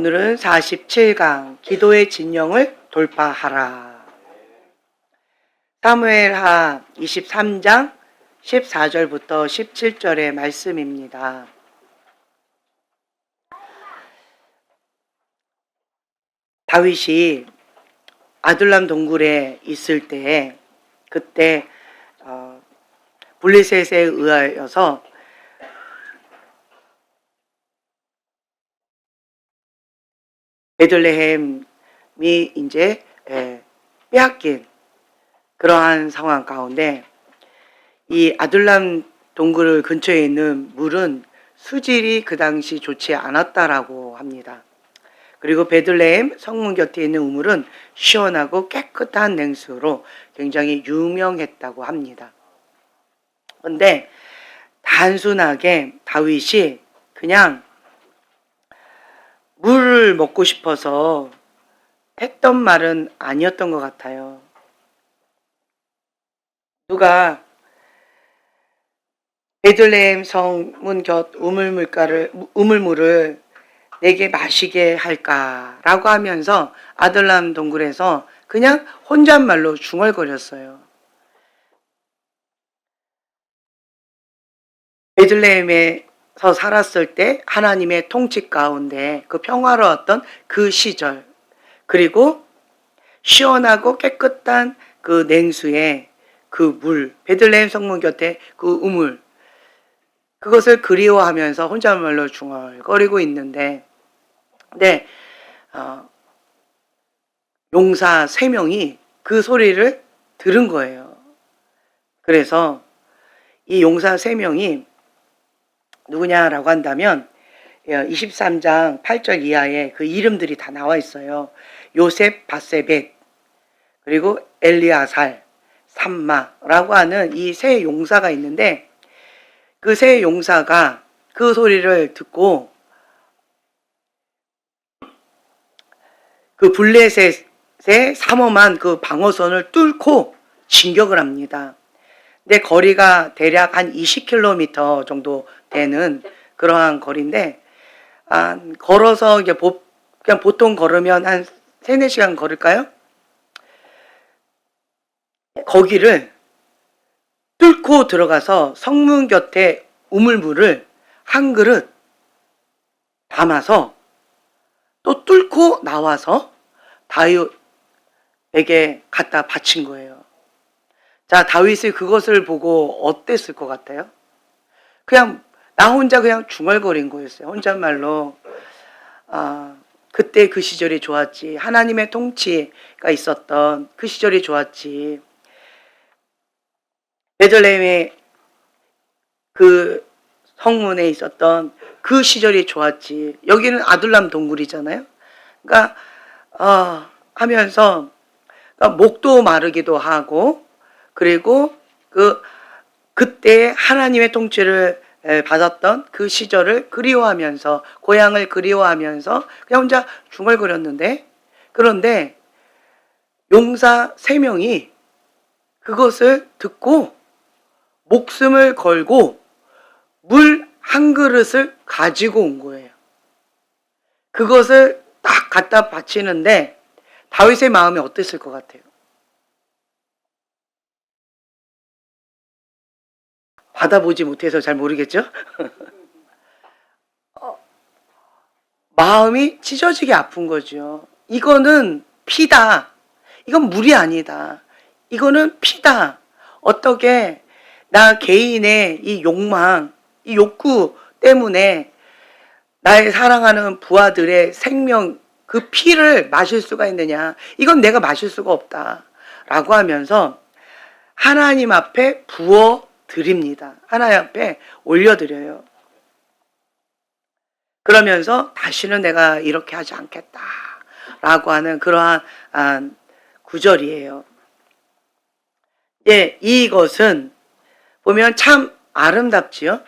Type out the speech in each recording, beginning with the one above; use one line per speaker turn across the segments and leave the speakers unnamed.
오늘은 47강 기도의 진영을 돌파하라. 사무엘하 23장 14절부터 17절의 말씀입니다. 다윗이 아둘람 동굴에 있을 때 그때 블레셋에 의하여서 베들레헴이 이제 빼앗긴 그러한 상황 가운데 이 아둘람 동굴 근처에 있는 물은 수질이 그 당시 좋지 않았다라고 합니다. 그리고 베들레헴 성문 곁에 있는 우물은 시원하고 깨끗한 냉수로 굉장히 유명했다고 합니다. 그런데 단순하게 다윗이 그냥 물을 먹고 싶어서 했던 말은 아니었던 것 같아요. 누가 베들레헴 성문 곁 우물물을 내게 마시게 할까라고 하면서 아둘람 동굴에서 그냥 혼잣말로 중얼거렸어요. 베들레헴에서 살았을 때 하나님의 통치 가운데 그 평화로웠던 그 시절, 그리고 시원하고 깨끗한 그 냉수의 그 물, 베들레헴 성문 곁에 그 우물, 그것을 그리워하면서 혼잣말로 중얼거리고 있는데, 용사 3명이 그 소리를 들은 거예요. 그래서 이 용사 3명이 누구냐라고 한다면 23장 8절 이하에 그 이름들이 다 나와 있어요. 요셉 바세벳, 그리고 엘리아살, 삼마라고 하는 이 세 용사가 있는데, 그 세 용사가 그 소리를 듣고 그 블레셋의 삼엄한 그 방어선을 뚫고 진격을 합니다. 근데 거리가 대략 한 20km 정도 되는 그러한 거리인데, 걸어서 이제 그냥 보통 걸으면 한 3-4시간 걸을까요? 거기를 뚫고 들어가서 성문 곁에 우물물을 한 그릇 담아서 또 뚫고 나와서 다윗에게 갖다 바친 거예요. 자, 다윗이 그것을 보고 어땠을 것 같아요? 그냥 나 혼자 그냥 중얼거린 거였어요. 혼잣말로. 그때 그 시절이 좋았지. 하나님의 통치가 있었던 그 시절이 좋았지. 베들레헴의 그 성문에 있었던 그 시절이 좋았지. 여기는 아둘람 동굴이잖아요. 그러니까 하면서 목도 마르기도 하고, 그리고 그때 하나님의 통치를 받았던 그 시절을 그리워하면서, 고향을 그리워하면서 그냥 혼자 중얼거렸는데, 그런데 용사 3명이 그것을 듣고 목숨을 걸고 물 한 그릇을 가지고 온 거예요. 그것을 딱 갖다 바치는데 다윗의 마음이 어땠을 것 같아요? 받아보지 못해서 잘 모르겠죠? 마음이 찢어지게 아픈 거죠. 이거는 피다. 이건 물이 아니다. 이거는 피다. 어떻게 나 개인의 이 욕망, 이 욕구 때문에 나의 사랑하는 부하들의 생명, 그 피를 마실 수가 있느냐. 이건 내가 마실 수가 없다. 라고 하면서 하나님 앞에 부어 드립니다. 하나님 앞에 올려드려요. 그러면서 다시는 내가 이렇게 하지 않겠다. 라고 하는 그러한 구절이에요. 이것은 보면 참 아름답지요.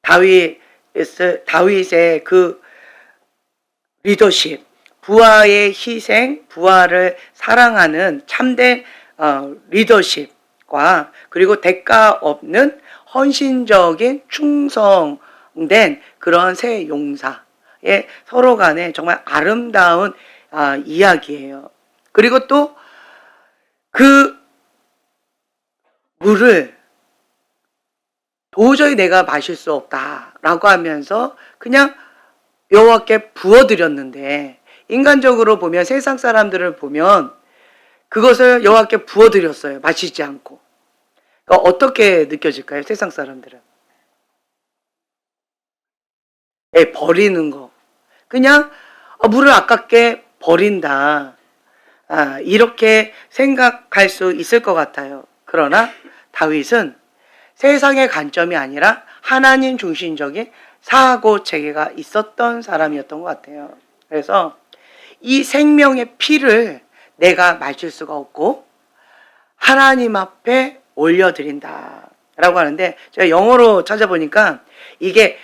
다윗의 그 리더십, 부하의 희생, 부하를 사랑하는 참된 리더십과, 그리고 대가 없는 헌신적인 충성된 그런 새 용사, 서로 간에 정말 아름다운 이야기예요. 그리고 또 그 물을 도저히 내가 마실 수 없다라고 하면서 그냥 여호와께 부어드렸는데, 인간적으로 보면, 세상 사람들을 보면 그것을 여호와께 부어드렸어요. 마시지 않고. 그러니까 어떻게 느껴질까요? 세상 사람들은. 버리는 거. 그냥 물을 아깝게 버린다. 이렇게 생각할 수 있을 것 같아요. 그러나 다윗은 세상의 관점이 아니라 하나님 중심적인 사고 체계가 있었던 사람이었던 것 같아요. 그래서 이 생명의 피를 내가 마실 수가 없고 하나님 앞에 올려드린다 라고 하는데, 제가 영어로 찾아보니까 이게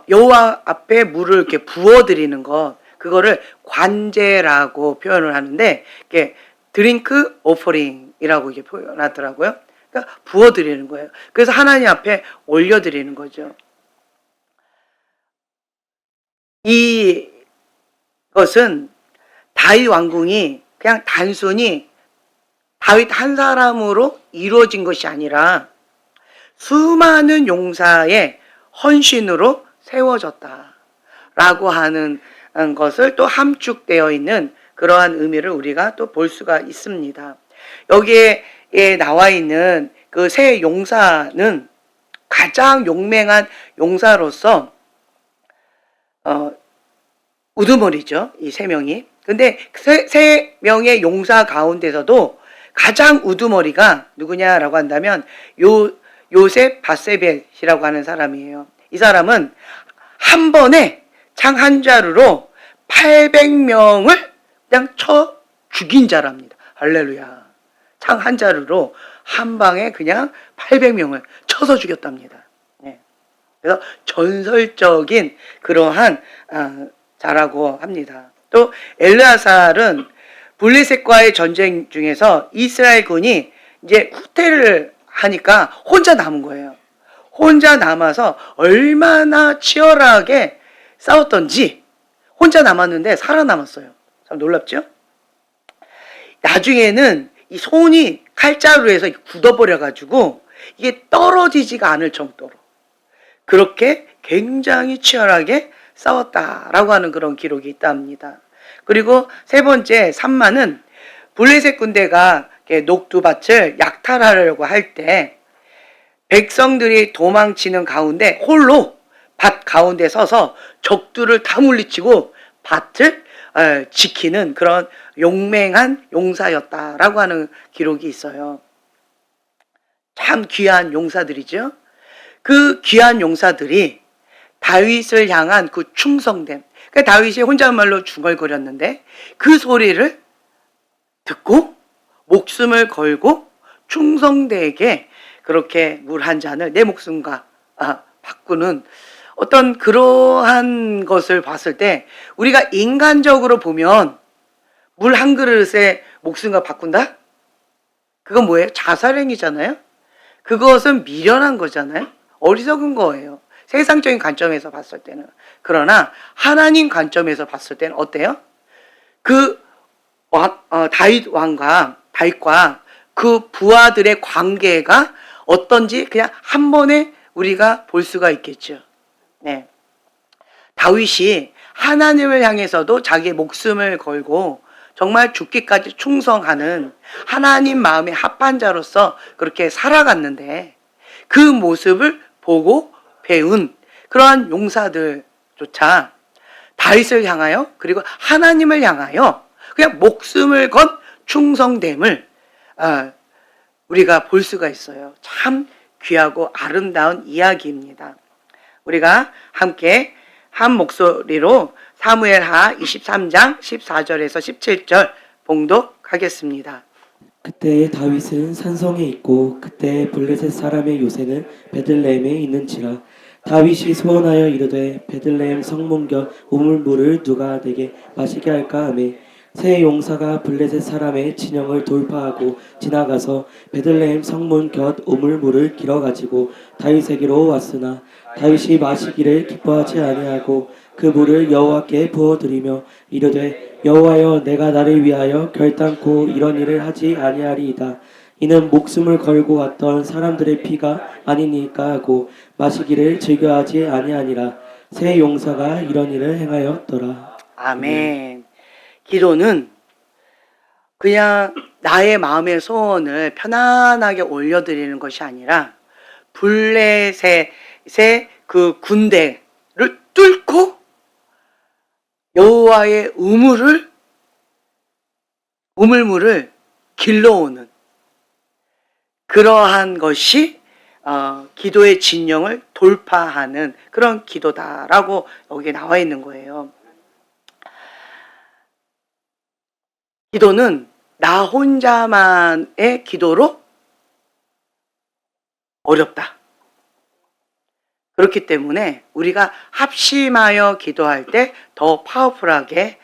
여호와 앞에 물을 이렇게 부어드리는 것, 그거를 관제라고 표현을 하는데, 이게 드링크 오퍼링이라고 이게 표현하더라고요. 그러니까 부어드리는 거예요. 그래서 하나님 앞에 올려드리는 거죠. 이것은 다윗 왕궁이 그냥 단순히 다윗 한 사람으로 이루어진 것이 아니라 수많은 용사의 헌신으로 세워졌다라고 하는 것을 또 함축되어 있는 그러한 의미를 우리가 또 볼 수가 있습니다. 여기에 나와 있는 그 세 용사는 가장 용맹한 용사로서 우두머리죠. 이 세 명이. 근데 세 명의 용사 가운데서도 가장 우두머리가 누구냐라고 한다면 요셉 바세벳이라고 하는 사람이에요. 이 사람은 한 번에 창 한 자루로 800명을 그냥 쳐 죽인 자랍니다. 할렐루야. 창 한 자루로 한 방에 그냥 800명을 쳐서 죽였답니다. 네. 그래서 전설적인 그러한 자라고 합니다. 또 엘르아살은 블레셋과의 전쟁 중에서 이스라엘 군이 이제 후퇴를 하니까 혼자 남은 거예요. 혼자 남아서 얼마나 치열하게 싸웠던지 혼자 남았는데 살아남았어요. 참 놀랍죠? 나중에는 이 손이 칼자루에서 굳어버려가지고 이게 떨어지지가 않을 정도로 그렇게 굉장히 치열하게 싸웠다라고 하는 그런 기록이 있답니다. 그리고 세 번째 산마는 블레셋 군대가 녹두밭을 약탈하려고 할 때 백성들이 도망치는 가운데 홀로 밭 가운데 서서 적들을 다 물리치고 밭을 지키는 그런 용맹한 용사였다라고 하는 기록이 있어요. 참 귀한 용사들이죠. 그 귀한 용사들이 다윗을 향한 그 충성됨, 그러니까 다윗이 혼잣말로 중얼거렸는데 그 소리를 듣고 목숨을 걸고 충성되게 그렇게 물 한 잔을 내 목숨과 바꾸는 어떤 그러한 것을 봤을 때, 우리가 인간적으로 보면 물 한 그릇에 목숨과 바꾼다? 그건 뭐예요? 자살행위잖아요. 그것은 미련한 거잖아요. 어리석은 거예요. 세상적인 관점에서 봤을 때는. 그러나 하나님 관점에서 봤을 때는 어때요? 다윗과 그 부하들의 관계가 어떤지 그냥 한 번에 우리가 볼 수가 있겠죠. 네. 다윗이 하나님을 향해서도 자기의 목숨을 걸고 정말 죽기까지 충성하는 하나님 마음에 합한 자로서 그렇게 살아갔는데, 그 모습을 보고 배운 그러한 용사들조차 다윗을 향하여 그리고 하나님을 향하여 그냥 목숨을 건 충성됨을 우리가 볼 수가 있어요. 참 귀하고 아름다운 이야기입니다. 우리가 함께 한 목소리로 사무엘하 23장 14절에서 17절 봉독하겠습니다.
그때 다윗은 산성에 있고 그때 블레셋 사람의 요새는 베들레헴에 있는지라. 다윗이 소원하여 이르되 베들레헴 성문 곁 우물물을 누가 내게 마시게 할까 하매, 세 용사가 블레셋 사람의 진영을 돌파하고 지나가서 베들레헴 성문 곁 우물물을 길어 가지고 다윗에게로 왔으나 다윗이 마시기를 기뻐하지 아니하고 그 물을 여호와께 부어드리며 이르되 여호와여 내가 나를 위하여 결단코 이런 일을 하지 아니하리이다. 이는 목숨을 걸고 왔던 사람들의 피가 아니니까 하고 마시기를 즐겨하지 아니하니라. 새 용사가 이런 일을 행하였더라.
아멘. 기도는 그냥 나의 마음의 소원을 편안하게 올려드리는 것이 아니라 블레셋의 그 군대를 뚫고 여호와의 우물물을 길러오는 그러한 것이 기도의 진영을 돌파하는 그런 기도다라고 여기 나와 있는 거예요. 기도는 나 혼자만의 기도로 어렵다. 그렇기 때문에 우리가 합심하여 기도할 때 더 파워풀하게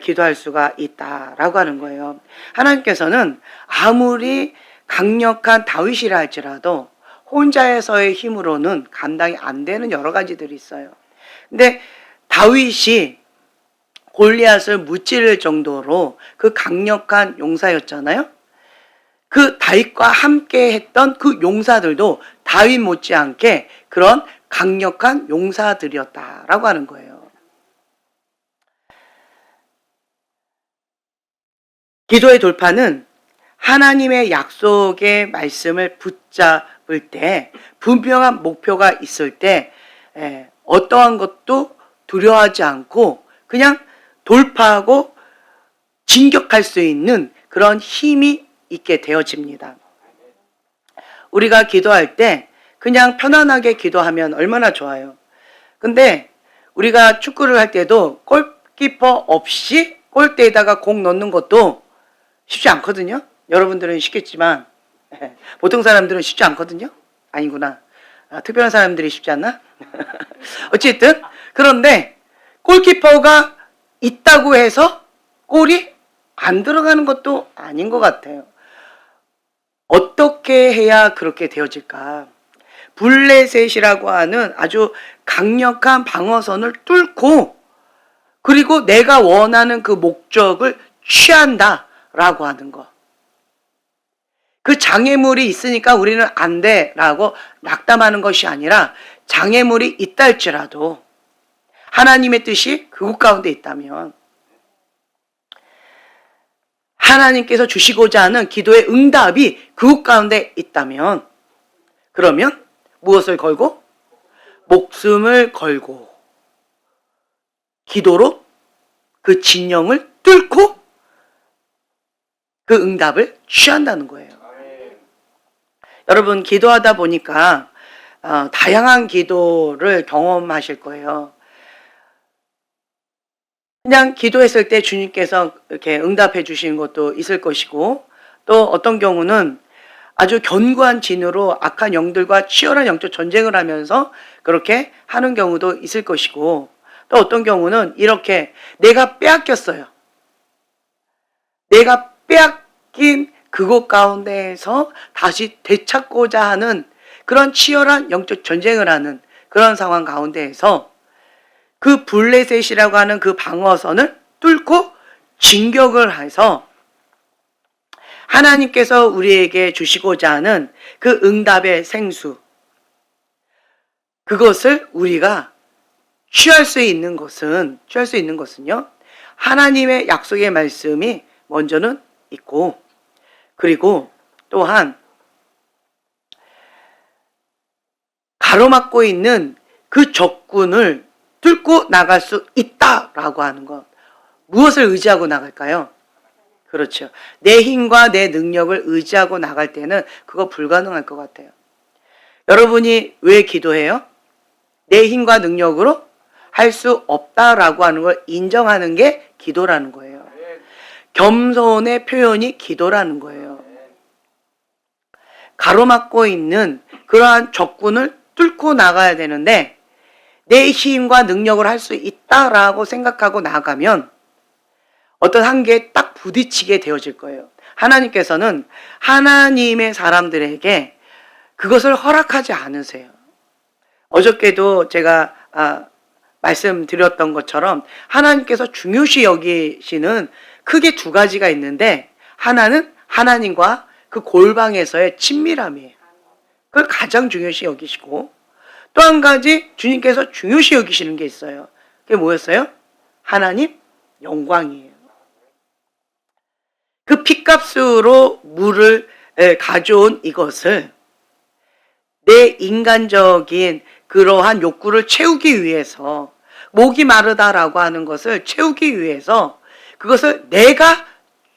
기도할 수가 있다라고 하는 거예요. 하나님께서는 아무리 강력한 다윗이라 할지라도 혼자서의 힘으로는 감당이 안 되는 여러 가지들이 있어요. 근데 다윗이 골리앗을 무찌를 정도로 그 강력한 용사였잖아요. 그 다윗과 함께 했던 그 용사들도 다윗 못지않게 그런 강력한 용사들이었다라고 하는 거예요. 기도의 돌파는 하나님의 약속의 말씀을 붙잡을 때, 분명한 목표가 있을 때 어떠한 것도 두려워하지 않고 그냥 돌파하고 진격할 수 있는 그런 힘이 있게 되어집니다. 우리가 기도할 때 그냥 편안하게 기도하면 얼마나 좋아요. 근데 우리가 축구를 할 때도 골키퍼 없이 골대에다가 공 넣는 것도 쉽지 않거든요. 여러분들은 쉽겠지만 보통 사람들은 쉽지 않거든요. 아니구나. 특별한 사람들이 쉽지 않나? 어쨌든 그런데 골키퍼가 있다고 해서 골이 안 들어가는 것도 아닌 것 같아요. 어떻게 해야 그렇게 되어질까? 블레셋이라고 하는 아주 강력한 방어선을 뚫고 그리고 내가 원하는 그 목적을 취한다라고 하는 것. 그 장애물이 있으니까 우리는 안 돼라고 낙담하는 것이 아니라 장애물이 있다 할지라도 하나님의 뜻이 그곳 가운데 있다면 하나님께서 주시고자 하는 기도의 응답이 그곳 가운데 있다면 그러면 무엇을 걸고? 목숨을 걸고 기도로 그 진영을 뚫고 그 응답을 취한다는 거예요. 여러분 기도하다 보니까 다양한 기도를 경험하실 거예요. 그냥 기도했을 때 주님께서 이렇게 응답해 주시는 것도 있을 것이고 또 어떤 경우는 아주 견고한 진으로 악한 영들과 치열한 영적 전쟁을 하면서 그렇게 하는 경우도 있을 것이고 또 어떤 경우는 이렇게 내가 빼앗겼어요. 내가 빼앗긴 그곳 가운데에서 다시 되찾고자 하는 그런 치열한 영적 전쟁을 하는 그런 상황 가운데에서 그 블레셋이라고 하는 그 방어선을 뚫고 진격을 해서 하나님께서 우리에게 주시고자 하는 그 응답의 생수 그것을 우리가 취할 수 있는 것은요 하나님의 약속의 말씀이 먼저는 있고 그리고 또한 가로막고 있는 그 적군을 뚫고 나갈 수 있다라고 하는 것. 무엇을 의지하고 나갈까요? 그렇죠. 내 힘과 내 능력을 의지하고 나갈 때는 그거 불가능할 것 같아요. 여러분이 왜 기도해요? 내 힘과 능력으로 할 수 없다라고 하는 걸 인정하는 게 기도라는 거예요. 겸손의 표현이 기도라는 거예요. 가로막고 있는 그러한 적군을 뚫고 나가야 되는데 내 힘과 능력을 할 수 있다라고 생각하고 나가면 어떤 한계에 딱 부딪히게 되어질 거예요. 하나님께서는 하나님의 사람들에게 그것을 허락하지 않으세요. 어저께도 제가 말씀드렸던 것처럼 하나님께서 중요시 여기시는 크게 두 가지가 있는데, 하나는 하나님과 그 골방에서의 친밀함이에요. 그걸 가장 중요시 여기시고, 또 한 가지 주님께서 중요시 여기시는 게 있어요. 그게 뭐였어요? 하나님 영광이에요. 그 핏값으로 물을 가져온 이것을 내 인간적인 그러한 욕구를 채우기 위해서, 목이 마르다라고 하는 것을 채우기 위해서 그것을 내가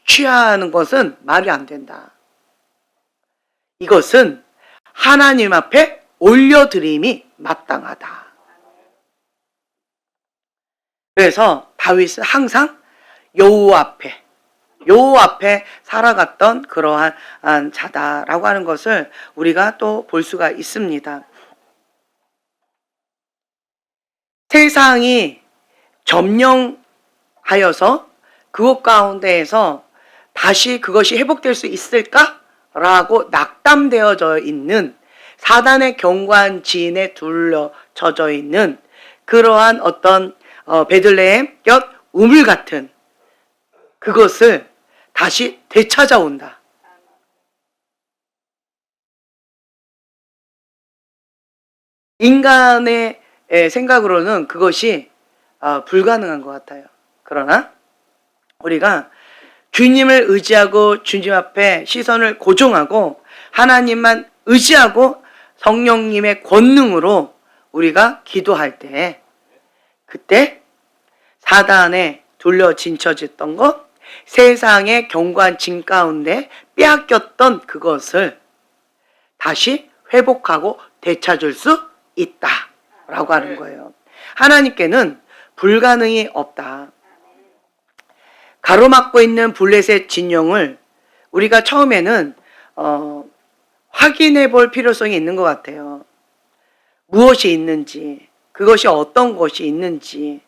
취하는 것은 말이 안 된다. 이것은 하나님 앞에 올려드림이 마땅하다. 그래서 다윗은 항상 여호와 앞에 살아갔던 그러한 자다라고 하는 것을 우리가 또 볼 수가 있습니다. 세상이 점령하여서 그것 가운데에서 다시 그것이 회복될 수 있을까라고 낙담되어져 있는, 사단의 경관지인에 둘러쳐져 있는 그러한 어떤 베들레헴 곁 우물 같은 그것을 다시 되찾아온다. 인간의 생각으로는 그것이 불가능한 것 같아요. 그러나 우리가 주님을 의지하고 주님 앞에 시선을 고정하고 하나님만 의지하고 성령님의 권능으로 우리가 기도할 때, 그때 사단에 둘러 진쳐졌던 것, 세상의 경관진 가운데 빼앗겼던 그것을 다시 회복하고 되찾을 수 있다라고 하는 거예요. 하나님께는 불가능이 없다. 가로막고 있는 블레셋 진영을 우리가 처음에는 확인해 볼 필요성이 있는 것 같아요. 무엇이 있는지, 그것이 어떤 것이 있는지,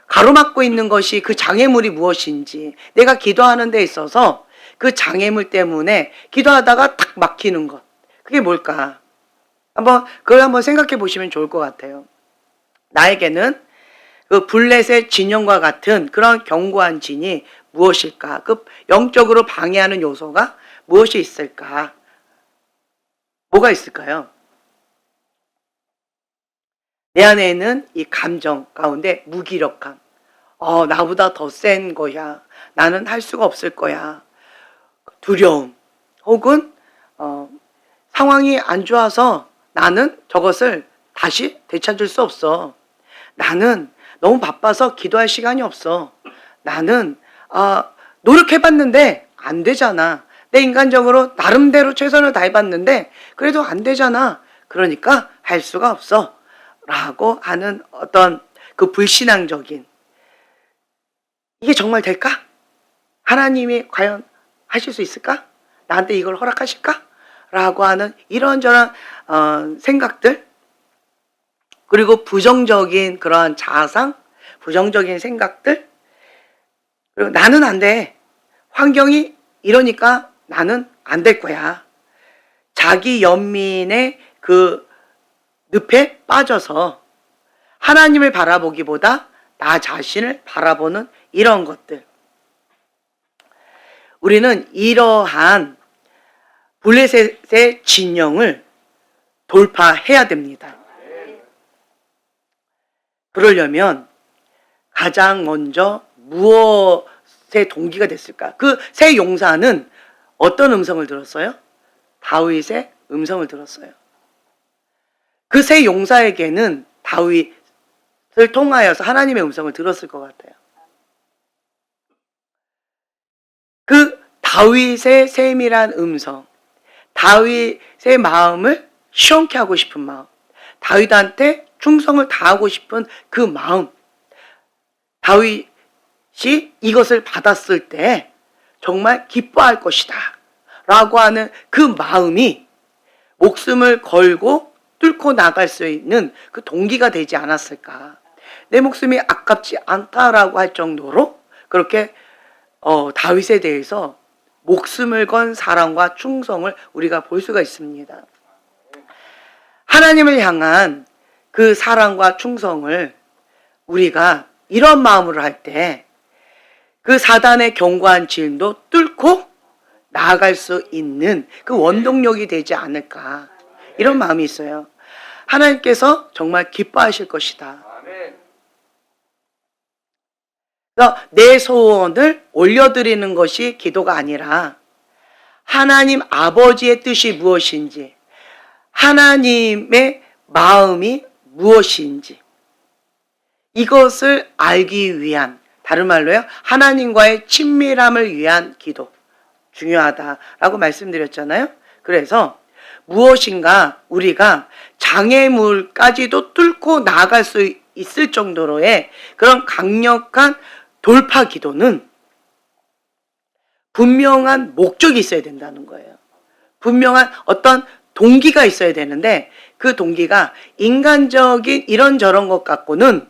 가로막고 있는 것이 그 장애물이 무엇인지, 내가 기도하는 데 있어서 그 장애물 때문에 기도하다가 탁 막히는 것, 그게 뭘까? 그걸 한번 생각해 보시면 좋을 것 같아요. 나에게는 그 블레셋 진영과 같은 그런 견고한 진이 무엇일까? 그 영적으로 방해하는 요소가 무엇이 있을까? 뭐가 있을까요? 내 안에 있는 이 감정 가운데 무기력함. 나보다 더 센 거야. 나는 할 수가 없을 거야. 두려움. 혹은 상황이 안 좋아서 나는 저것을 다시 되찾을 수 없어. 나는 너무 바빠서 기도할 시간이 없어. 나는 노력해봤는데 안 되잖아. 내 인간적으로 나름대로 최선을 다해봤는데 그래도 안 되잖아. 그러니까 할 수가 없어. 라고 하는 어떤 그 불신앙적인, 이게 정말 될까? 하나님이 과연 하실 수 있을까? 나한테 이걸 허락하실까? 라고 하는 이런저런 생각들, 그리고 부정적인 그러한 자상, 부정적인 생각들, 그리고 나는 안 돼. 환경이 이러니까 나는 안 될 거야. 자기 연민의 그 늪에 빠져서 하나님을 바라보기보다 나 자신을 바라보는 이런 것들. 우리는 이러한 블레셋의 진영을 돌파해야 됩니다. 그러려면 가장 먼저 무엇의 동기가 됐을까? 그 새 용사는 어떤 음성을 들었어요? 다윗의 음성을 들었어요. 그 새 용사에게는 다윗을 통하여서 하나님의 음성을 들었을 것 같아요. 그 다윗의 세밀한 음성, 다윗의 마음을 시원케 하고 싶은 마음, 다윗한테 충성을 다하고 싶은 그 마음, 다윗이 이것을 받았을 때 정말 기뻐할 것이다 라고 하는 그 마음이 목숨을 걸고 뚫고 나갈 수 있는 그 동기가 되지 않았을까. 내 목숨이 아깝지 않다라고 할 정도로 그렇게 다윗에 대해서 목숨을 건 사랑과 충성을 우리가 볼 수가 있습니다. 하나님을 향한 그 사랑과 충성을 우리가 이런 마음으로 할 때 그 사단의 견고한 진도 뚫고 나아갈 수 있는 그 원동력이 되지 않을까, 이런 마음이 있어요. 하나님께서 정말 기뻐하실 것이다. 그래서 내 소원을 올려드리는 것이 기도가 아니라 하나님 아버지의 뜻이 무엇인지, 하나님의 마음이 무엇인지, 이것을 알기 위한, 다른 말로요, 하나님과의 친밀함을 위한 기도 중요하다라고 말씀드렸잖아요. 그래서 무엇인가 우리가 장애물까지도 뚫고 나아갈 수 있을 정도로의 그런 강력한 돌파 기도는 분명한 목적이 있어야 된다는 거예요. 분명한 어떤 동기가 있어야 되는데, 그 동기가 인간적인 이런저런 것 갖고는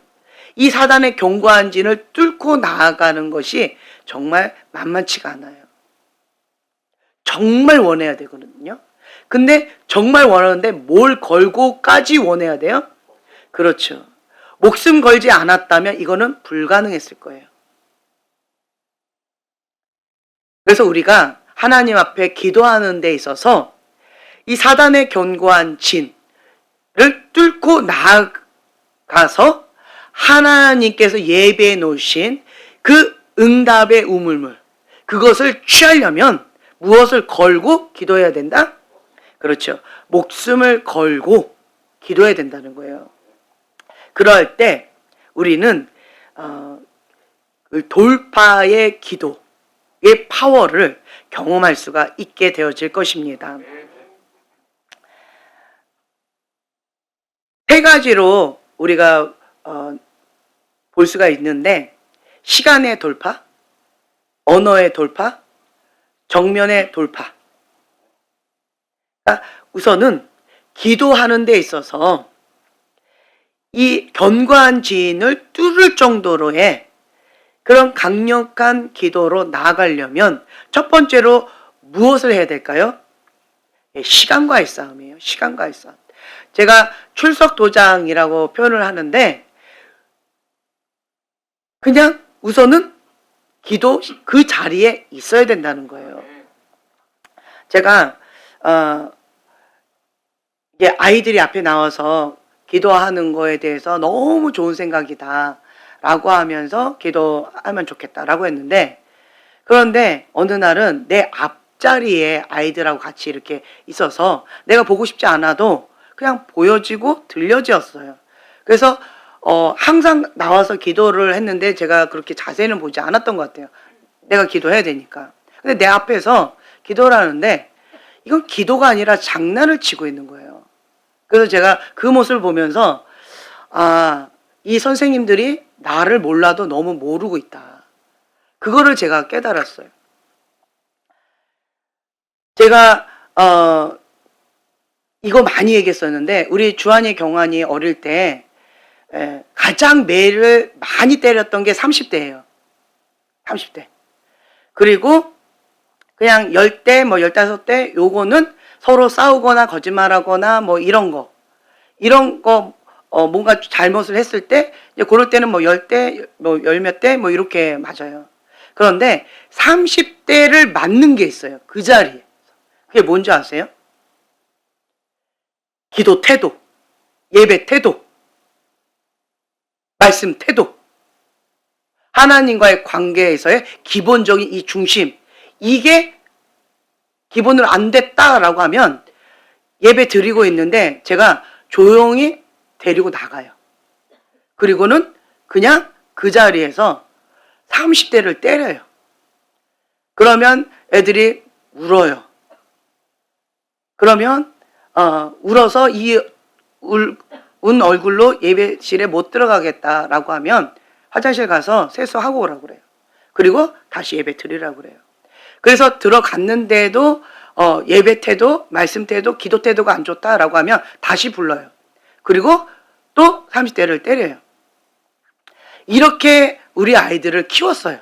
이 사단의 견고한 진을 뚫고 나아가는 것이 정말 만만치가 않아요. 정말 원해야 되거든요. 근데 정말 원하는데 뭘 걸고까지 원해야 돼요? 그렇죠. 목숨 걸지 않았다면 이거는 불가능했을 거예요. 그래서 우리가 하나님 앞에 기도하는 데 있어서 이 사단의 견고한 진을 뚫고 나아가서 하나님께서 예배해 놓으신 그 응답의 우물물, 그것을 취하려면 무엇을 걸고 기도해야 된다? 그렇죠. 목숨을 걸고 기도해야 된다는 거예요. 그럴 때 우리는 그 돌파의 기도의 파워를 경험할 수가 있게 되어질 것입니다. 세 가지로 우리가 볼 수가 있는데, 시간의 돌파, 언어의 돌파, 정면의 돌파. 그러니까 우선은 기도하는 데 있어서 이 견고한 진을 뚫을 정도로의 그런 강력한 기도로 나아가려면 첫 번째로 무엇을 해야 될까요? 시간과의 싸움이에요. 시간과의 싸움. 제가 출석도장이라고 표현을 하는데, 그냥 우선은 기도 그 자리에 있어야 된다는 거예요. 제가 이게 아이들이 앞에 나와서 기도하는 거에 대해서 너무 좋은 생각이다 라고 하면서 기도하면 좋겠다라고 했는데, 그런데 어느 날은 내 앞자리에 아이들하고 같이 이렇게 있어서 내가 보고 싶지 않아도 그냥 보여지고 들려졌어요. 그래서 항상 나와서 기도를 했는데 제가 그렇게 자세히는 보지 않았던 것 같아요. 내가 기도해야 되니까. 근데 내 앞에서 기도를 하는데 이건 기도가 아니라 장난을 치고 있는 거예요. 그래서 제가 그 모습을 보면서 이 선생님들이 나를 몰라도 너무 모르고 있다. 그거를 제가 깨달았어요. 제가 이거 많이 얘기했었는데, 우리 주한이 경환이 어릴 때 가장 매를 많이 때렸던 게 30대예요. 30대. 그리고 그냥 10대, 뭐 15대, 요거는 서로 싸우거나 거짓말하거나 뭐 이런 거 뭔가 잘못을 했을 때 이제 그럴 때는 뭐 10대, 뭐 열몇 대 뭐 이렇게 맞아요. 그런데 30대를 맞는 게 있어요. 그 자리에. 그게 뭔지 아세요? 기도 태도, 예배 태도, 말씀 태도, 하나님과의 관계에서의 기본적인 이 중심, 이게 기본으로 안 됐다라고 하면 예배 드리고 있는데 제가 조용히 데리고 나가요. 그리고는 그냥 그 자리에서 30대를 때려요. 그러면 애들이 울어요. 그러면 울어서 운 얼굴로 예배실에 못 들어가겠다라고 하면 화장실 가서 세수하고 오라고 그래요. 그리고 다시 예배 드리라고 그래요. 그래서 들어갔는데도 예배 태도, 말씀 태도, 기도 태도가 안 좋다라고 하면 다시 불러요. 그리고 또 30대를 때려요. 이렇게 우리 아이들을 키웠어요.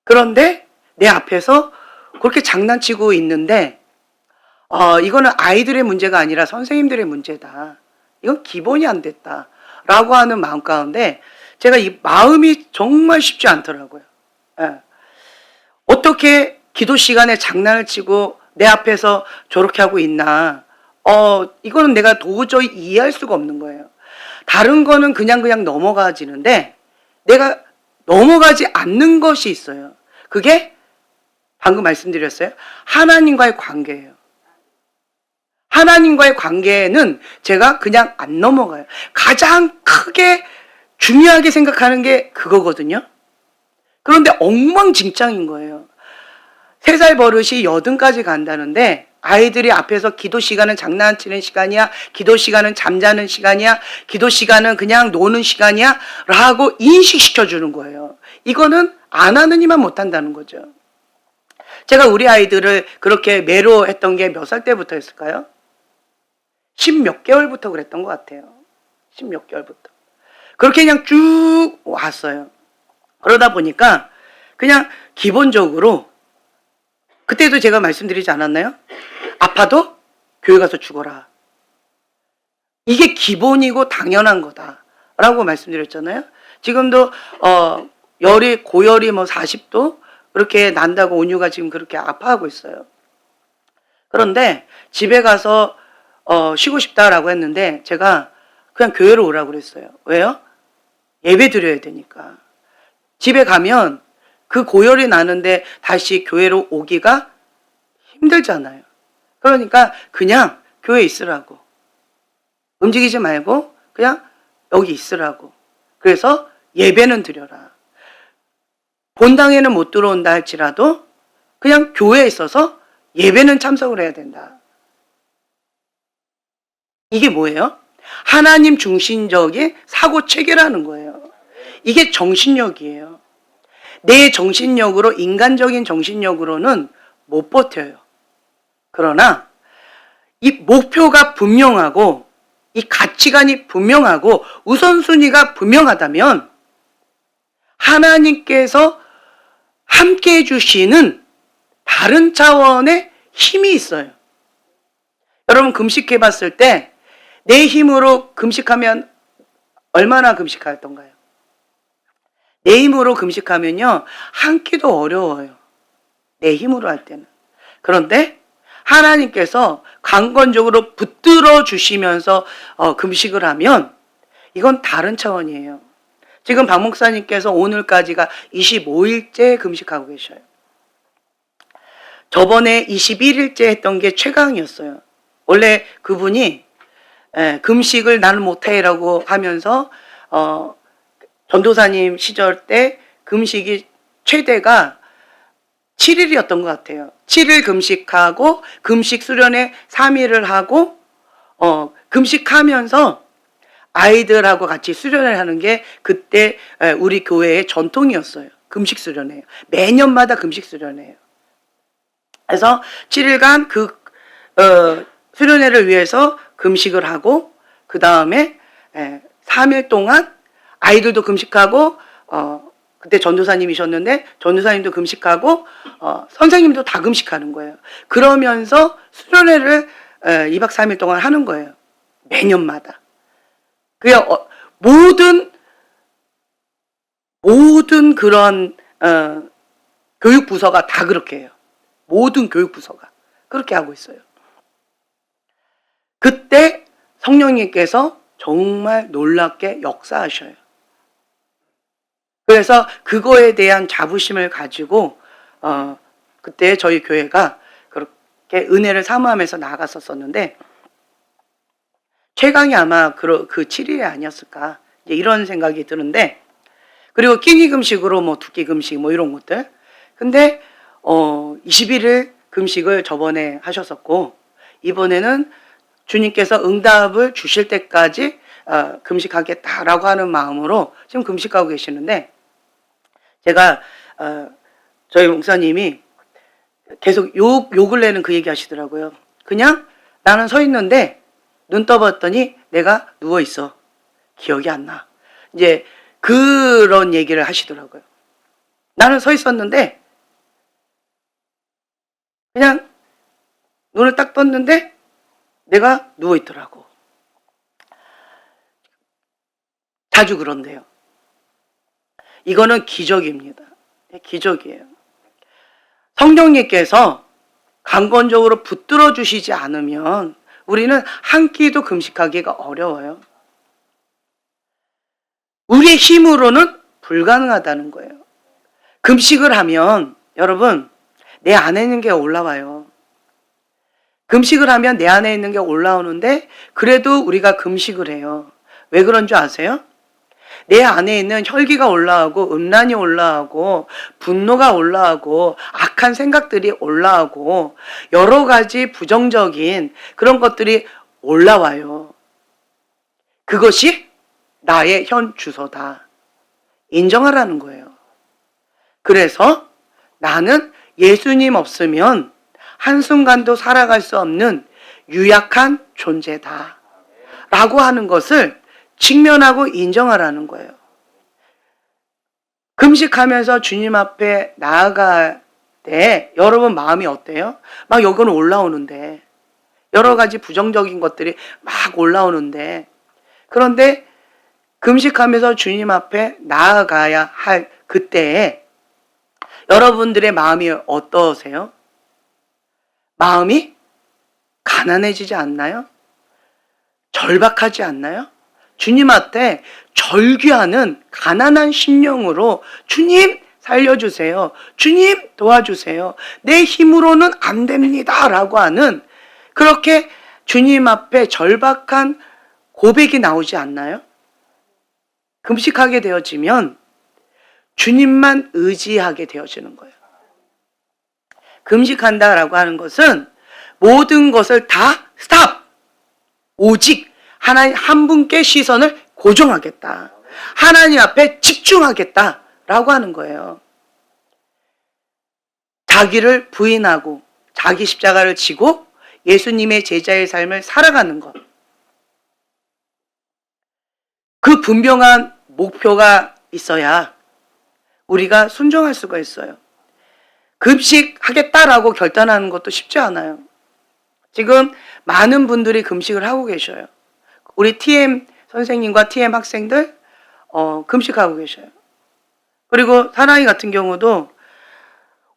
그런데 내 앞에서 그렇게 장난치고 있는데 이거는 아이들의 문제가 아니라 선생님들의 문제다. 이건 기본이 안 됐다 라고 하는 마음 가운데 제가 이 마음이 정말 쉽지 않더라고요. 예. 어떻게 기도 시간에 장난을 치고 내 앞에서 저렇게 하고 있나. 이거는 내가 도저히 이해할 수가 없는 거예요. 다른 거는 그냥 넘어가지는데 내가 넘어가지 않는 것이 있어요. 그게 방금 말씀드렸어요. 하나님과의 관계예요. 하나님과의 관계는 제가 그냥 안 넘어가요. 가장 크게 중요하게 생각하는 게 그거거든요. 그런데 엉망진창인 거예요. 3살 버릇이 80까지 간다는데 아이들이 앞에서 기도 시간은 장난치는 시간이야, 기도 시간은 잠자는 시간이야, 기도 시간은 그냥 노는 시간이야 라고 인식시켜 주는 거예요. 이거는 안 하는 이만 못한다는 거죠. 제가 우리 아이들을 그렇게 매로했던 게 몇 살 때부터였을까요? 10몇 개월부터 그랬던 것 같아요. 10몇 개월부터. 그렇게 그냥 쭉 왔어요. 그러다 보니까 그냥 기본적으로 그때도 제가 말씀드리지 않았나요? 아파도 교회 가서 죽어라. 이게 기본이고 당연한 거다라고 말씀드렸잖아요. 지금도 열이 고열이 뭐 40도 그렇게 난다고 온유가 지금 그렇게 아파하고 있어요. 그런데 집에 가서 쉬고 싶다라고 했는데 제가 그냥 교회로 오라고 그랬어요. 왜요? 예배 드려야 되니까. 집에 가면 그 고열이 나는데 다시 교회로 오기가 힘들잖아요. 그러니까 그냥 교회에 있으라고. 움직이지 말고 그냥 여기 있으라고. 그래서 예배는 드려라. 본당에는 못 들어온다 할지라도 그냥 교회에 있어서 예배는 참석을 해야 된다. 이게 뭐예요? 하나님 중심적인 사고 체계라는 거예요. 이게 정신력이에요. 내 정신력으로, 인간적인 정신력으로는 못 버텨요. 그러나 이 목표가 분명하고 이 가치관이 분명하고 우선순위가 분명하다면 하나님께서 함께 해주시는 다른 차원의 힘이 있어요. 여러분 금식해 봤을 때 내 힘으로 금식하면 얼마나 금식하던가요? 내 힘으로 금식하면요 한 끼도 어려워요. 내 힘으로 할 때는. 그런데 하나님께서 강건적으로 붙들어 주시면서 금식을 하면 이건 다른 차원이에요. 지금 박 목사님께서 오늘까지가 25일째 금식하고 계셔요. 저번에 21일째 했던 게 최강이었어요. 원래 그분이 금식을 나는 못해라고 하면서 전도사님 시절 때 금식이 최대가 7일이었던 것 같아요. 7일 금식하고 금식 수련회 3일을 하고 금식하면서 아이들하고 같이 수련회를 하는 게 그때 우리 교회의 전통이었어요. 금식 수련회예요. 매년마다 금식 수련회예요. 그래서 7일간 그 수련회를 위해서 금식을 하고 그 다음에 3일 동안 아이들도 금식하고 그때 전도사님이셨는데 전도사님도 금식하고 선생님도 다 금식하는 거예요. 그러면서 수련회를 2박 3일 동안 하는 거예요. 매년마다. 그냥 모든 그런 교육부서가 다 그렇게 해요. 모든 교육부서가 그렇게 하고 있어요. 그때 성령님께서 정말 놀랍게 역사하셔요. 그래서 그거에 대한 자부심을 가지고 그때 저희 교회가 그렇게 은혜를 사모하면서 나갔었었는데 최강이 아마 그 7일이 아니었을까 이런 생각이 드는데 그리고 끼니 금식으로 뭐 두 끼 금식 뭐 이런 것들 근데 21일 금식을 저번에 하셨었고 이번에는 주님께서 응답을 주실 때까지 금식하겠다라고 하는 마음으로 지금 금식하고 계시는데 제가 저희 목사님이 계속 요 근래는 그 얘기 하시더라고요. 그냥 나는 서 있는데 눈 떠봤더니 내가 누워 있어. 기억이 안 나. 이제 그런 얘기를 하시더라고요. 나는 서 있었는데 그냥 눈을 딱 떴는데 내가 누워 있더라고. 자주 그런데요. 이거는 기적입니다. 기적이에요. 성령님께서 강권적으로 붙들어 주시지 않으면 우리는 한 끼도 금식하기가 어려워요. 우리의 힘으로는 불가능하다는 거예요. 금식을 하면 여러분 내 안에 있는 게 올라와요. 금식을 하면 내 안에 있는 게 올라오는데 그래도 우리가 금식을 해요. 왜 그런 줄 아세요? 내 안에 있는 혈기가 올라오고 음란이 올라오고 분노가 올라오고 악한 생각들이 올라오고 여러 가지 부정적인 그런 것들이 올라와요. 그것이 나의 현 주소다. 인정하라는 거예요. 그래서 나는 예수님 없으면 한순간도 살아갈 수 없는 유약한 존재다. 라고 하는 것을 직면하고 인정하라는 거예요. 금식하면서 주님 앞에 나아갈 때 여러분 마음이 어때요? 막 여기는 올라오는데 여러 가지 부정적인 것들이 막 올라오는데 그런데 금식하면서 주님 앞에 나아가야 할 그때에 여러분들의 마음이 어떠세요? 마음이 가난해지지 않나요? 절박하지 않나요? 주님 앞에 절규하는 가난한 심령으로 주님 살려주세요. 주님 도와주세요. 내 힘으로는 안 됩니다. 라고 하는 그렇게 주님 앞에 절박한 고백이 나오지 않나요? 금식하게 되어지면 주님만 의지하게 되어지는 거예요. 금식한다라고 하는 것은 모든 것을 다 스탑! 오직 하나님 한 분께 시선을 고정하겠다. 하나님 앞에 집중하겠다라고 하는 거예요. 자기를 부인하고 자기 십자가를 지고 예수님의 제자의 삶을 살아가는 것. 그 분명한 목표가 있어야 우리가 순종할 수가 있어요. 금식하겠다라고 결단하는 것도 쉽지 않아요. 지금 많은 분들이 금식을 하고 계셔요. 우리 TM 선생님과 TM 학생들 금식하고 계셔요. 그리고 사랑이 같은 경우도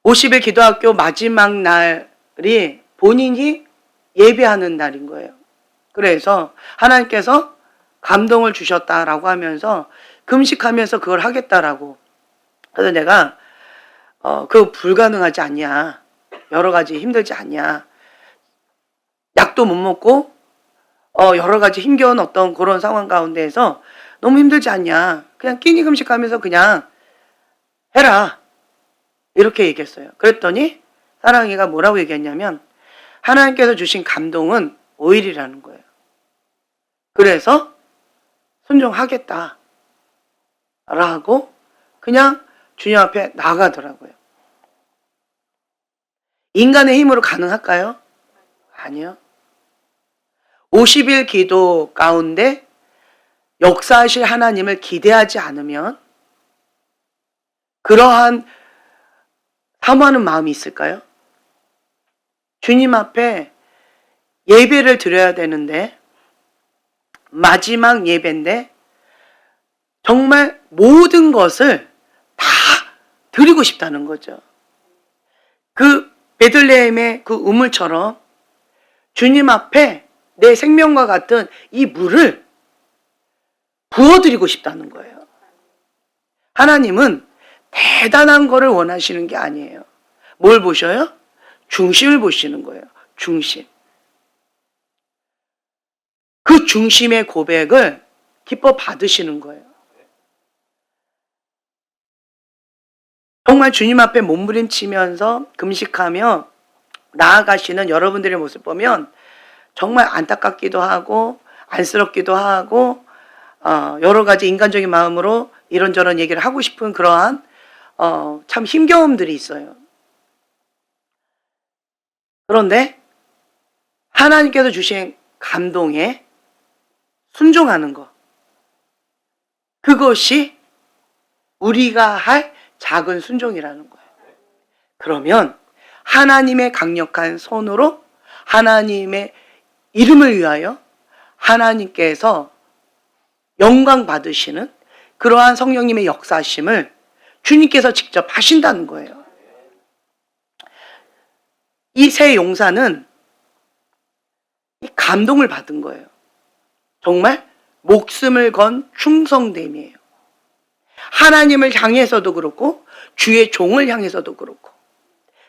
50일 기도학교 마지막 날이 본인이 예배하는 날인 거예요. 그래서 하나님께서 감동을 주셨다라고 하면서 금식하면서 그걸 하겠다라고. 그래서 내가 그거 불가능하지 않냐. 여러 가지 힘들지 않냐. 약도 못 먹고 여러 가지 힘겨운 어떤 그런 상황 가운데에서 너무 힘들지 않냐. 그냥 끼니 금식하면서 그냥 해라. 이렇게 얘기했어요. 그랬더니 사랑이가 뭐라고 얘기했냐면 하나님께서 주신 감동은 오일이라는 거예요. 그래서 순종하겠다. 라고 그냥 주님 앞에 나가더라고요. 인간의 힘으로 가능할까요? 아니요. 50일 기도 가운데 역사하실 하나님을 기대하지 않으면 그러한 사모하는 마음이 있을까요? 주님 앞에 예배를 드려야 되는데 마지막 예배인데 정말 모든 것을 다 드리고 싶다는 거죠. 그 베들레헴의 그 우물처럼 주님 앞에 내 생명과 같은 이 물을 부어드리고 싶다는 거예요. 하나님은 대단한 거를 원하시는 게 아니에요. 뭘 보셔요? 중심을 보시는 거예요. 중심. 그 중심의 고백을 기뻐 받으시는 거예요. 정말 주님 앞에 몸부림치면서 금식하며 나아가시는 여러분들의 모습 보면 정말 안타깝기도 하고 안쓰럽기도 하고 여러 가지 인간적인 마음으로 이런저런 얘기를 하고 싶은 그러한 참 힘겨움들이 있어요. 그런데 하나님께서 주신 감동에 순종하는 것, 그것이 우리가 할 작은 순종이라는 거예요. 그러면 하나님의 강력한 손으로 하나님의 이름을 위하여 하나님께서 영광 받으시는 그러한 성령님의 역사하심을 주님께서 직접 하신다는 거예요. 이 세 용사는 이 감동을 받은 거예요. 정말 목숨을 건 충성됨이에요. 하나님을 향해서도 그렇고 주의 종을 향해서도 그렇고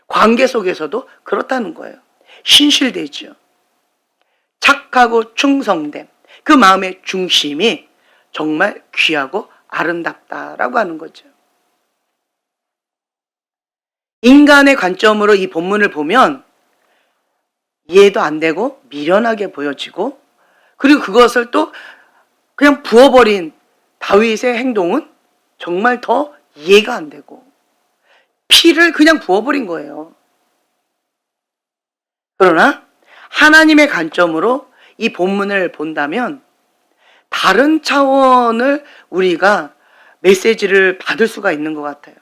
관계 속에서도 그렇다는 거예요. 신실되죠. 착하고 충성됨. 그 마음의 중심이 정말 귀하고 아름답다라고 하는 거죠. 인간의 관점으로 이 본문을 보면 이해도 안 되고 미련하게 보여지고, 그리고 그것을 또 그냥 부어버린 다윗의 행동은 정말 더 이해가 안 되고, 피를 그냥 부어버린 거예요. 그러나 하나님의 관점으로 이 본문을 본다면 다른 차원을 우리가 메시지를 받을 수가 있는 것 같아요.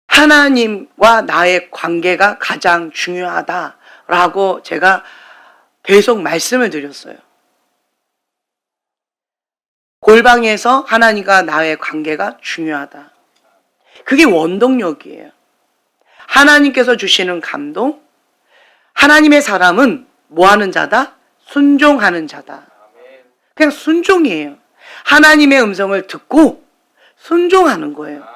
하나님과 나의 관계가 가장 중요하다라고 제가 계속 말씀을 드렸어요. 골방에서 하나님과 나의 관계가 중요하다. 그게 원동력이에요. 하나님께서 주시는 감동, 하나님의 사람은 뭐 하는 자다? 순종하는 자다. 그냥 순종이에요. 하나님의 음성을 듣고 순종하는 거예요.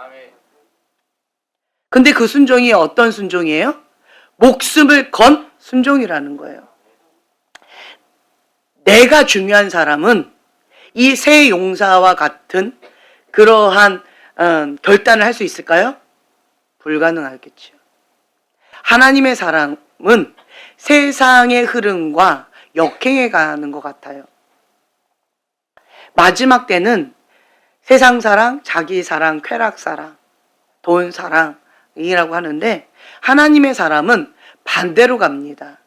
근데 그 순종이 어떤 순종이에요? 목숨을 건 순종이라는 거예요. 내가 중요한 사람은 이 세 용사와 같은 그러한 결단을 할 수 있을까요? 불가능하겠죠. 하나님의 사람은 세상의 흐름과 역행해 가는 것 같아요. 마지막 때는 세상 사랑, 자기 사랑, 쾌락 사랑, 돈 사랑이라고 하는데, 하나님의 사람은 반대로 갑니다.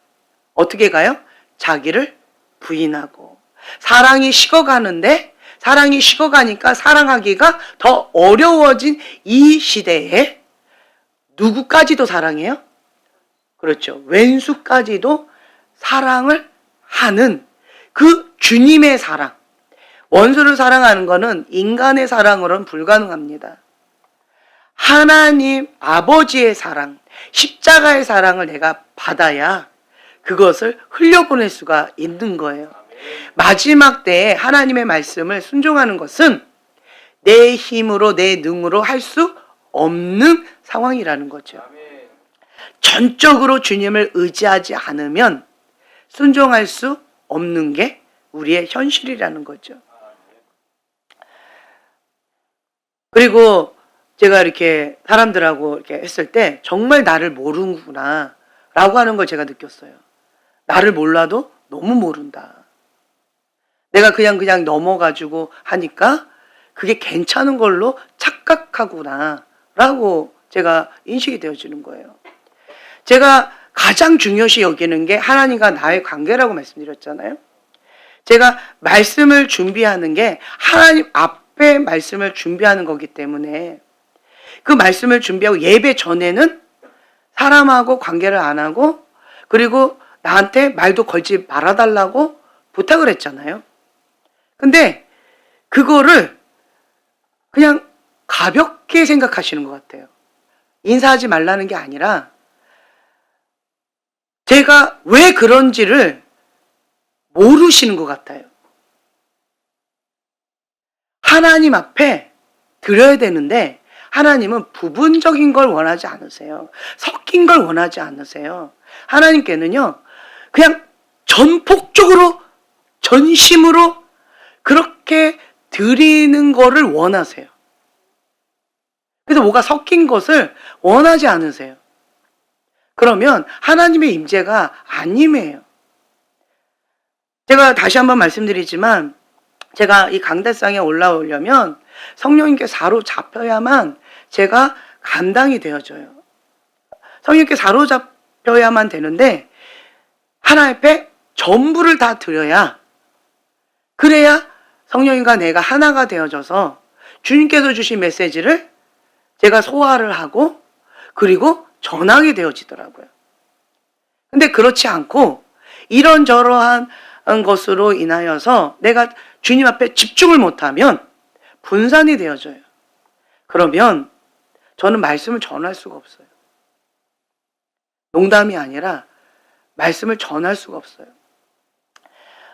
어떻게 가요? 자기를 부인하고. 사랑이 식어가는데, 사랑이 식어가니까 사랑하기가 더 어려워진 이 시대에 누구까지도 사랑해요? 그렇죠. 왼수까지도 사랑을 하는 그 주님의 사랑. 원수를 사랑하는 것은 인간의 사랑으로는 불가능합니다. 하나님 아버지의 사랑, 십자가의 사랑을 내가 받아야 그것을 흘려보낼 수가 있는 거예요. 마지막 때에 하나님의 말씀을 순종하는 것은 내 힘으로 내 능으로 할 수 없는 상황이라는 거죠. 전적으로 주님을 의지하지 않으면 순종할 수 없는 게 우리의 현실이라는 거죠. 그리고 제가 이렇게 사람들하고 이렇게 했을 때 정말 나를 모르는구나 라고 하는 걸 제가 느꼈어요. 나를 몰라도 너무 모른다. 내가 그냥 넘어가지고 하니까 그게 괜찮은 걸로 착각하구나 라고 제가 인식이 되어지는 거예요. 제가 가장 중요시 여기는 게 하나님과 나의 관계라고 말씀드렸잖아요. 제가 말씀을 준비하는 게 하나님 앞에 말씀을 준비하는 거기 때문에, 그 말씀을 준비하고 예배 전에는 사람하고 관계를 안 하고, 그리고 나한테 말도 걸지 말아달라고 부탁을 했잖아요. 근데 그거를 그냥 가볍게 생각하시는 것 같아요. 인사하지 말라는 게 아니라 제가 왜 그런지를 모르시는 것 같아요. 하나님 앞에 드려야 되는데 하나님은 부분적인 걸 원하지 않으세요. 섞인 걸 원하지 않으세요. 하나님께는요, 그냥 전폭적으로 전심으로 그렇게 드리는 거를 원하세요. 그래서 뭐가 섞인 것을 원하지 않으세요. 그러면 하나님의 임재가 안 임해요. 제가 다시 한번 말씀드리지만, 제가 이 강대상에 올라오려면 성령님께 사로잡혀야만 제가 감당이 되어져요. 성령님께 사로잡혀야만 되는데, 하나님 앞에 전부를 다 드려야, 그래야 성령님과 내가 하나가 되어져서 주님께서 주신 메시지를 제가 소화를 하고 그리고 전하게 되어지더라고요. 근데 그렇지 않고 이런저러한 것으로 인하여서 내가 주님 앞에 집중을 못하면 분산이 되어져요. 그러면 저는 말씀을 전할 수가 없어요. 농담이 아니라 말씀을 전할 수가 없어요.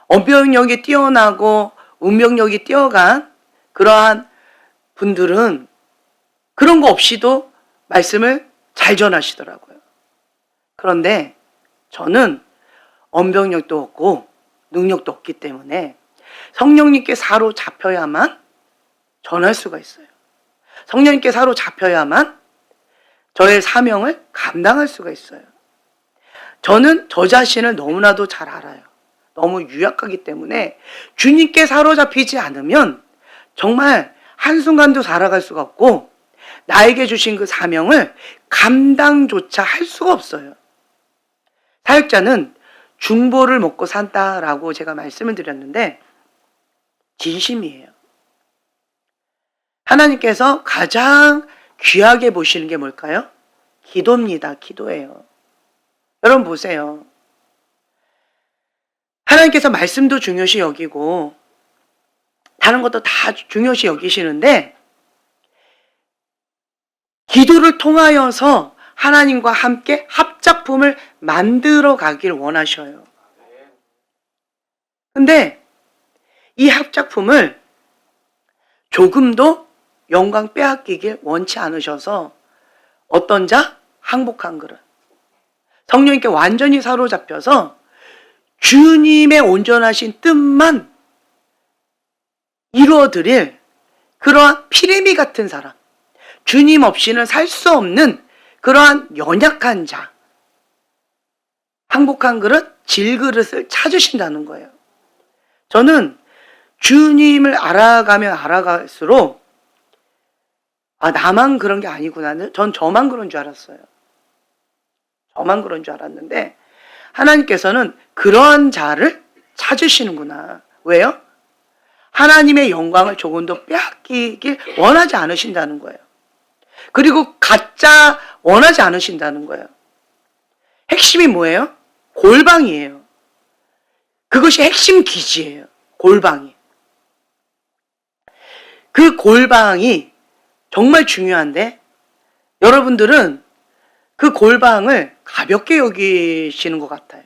언변력이 뛰어나고 운명력이 뛰어간 그러한 분들은 그런 거 없이도 말씀을 잘 전하시더라고요. 그런데 저는 언변력도 없고 능력도 없기 때문에 성령님께 사로잡혀야만 전할 수가 있어요. 성령님께 사로잡혀야만 저의 사명을 감당할 수가 있어요. 저는 저 자신을 너무나도 잘 알아요. 너무 유약하기 때문에 주님께 사로잡히지 않으면 정말 한순간도 살아갈 수가 없고 나에게 주신 그 사명을 감당조차 할 수가 없어요. 사역자는 중보를 먹고 산다라고 제가 말씀을 드렸는데 진심이에요. 하나님께서 가장 귀하게 보시는 게 뭘까요? 기도입니다. 기도예요. 여러분 보세요. 하나님께서 말씀도 중요시 여기고 다른 것도 다 중요시 여기시는데 기도를 통하여서 하나님과 함께 합작품을 만들어 가길 원하셔요. 근데 이 합작품을 조금도 영광 빼앗기길 원치 않으셔서 어떤 자? 항복한 그릇. 성령님께 완전히 사로잡혀서 주님의 온전하신 뜻만 이루어드릴 그러한 피레미 같은 사람, 주님 없이는 살 수 없는 그러한 연약한 자, 항복한 그릇, 질그릇을 찾으신다는 거예요. 저는 주님을 알아가면 알아갈수록 나만 그런 게 아니구나. 전 저만 그런 줄 알았어요. 저만 그런 줄 알았는데 하나님께서는 그러한 자를 찾으시는구나. 왜요? 하나님의 영광을 조금도 빼앗기길 원하지 않으신다는 거예요. 그리고 가짜 원하지 않으신다는 거예요. 핵심이 뭐예요? 골방이에요. 그것이 핵심 기지예요. 골방이. 그 골방이 정말 중요한데 여러분들은 그 골방을 가볍게 여기시는 것 같아요.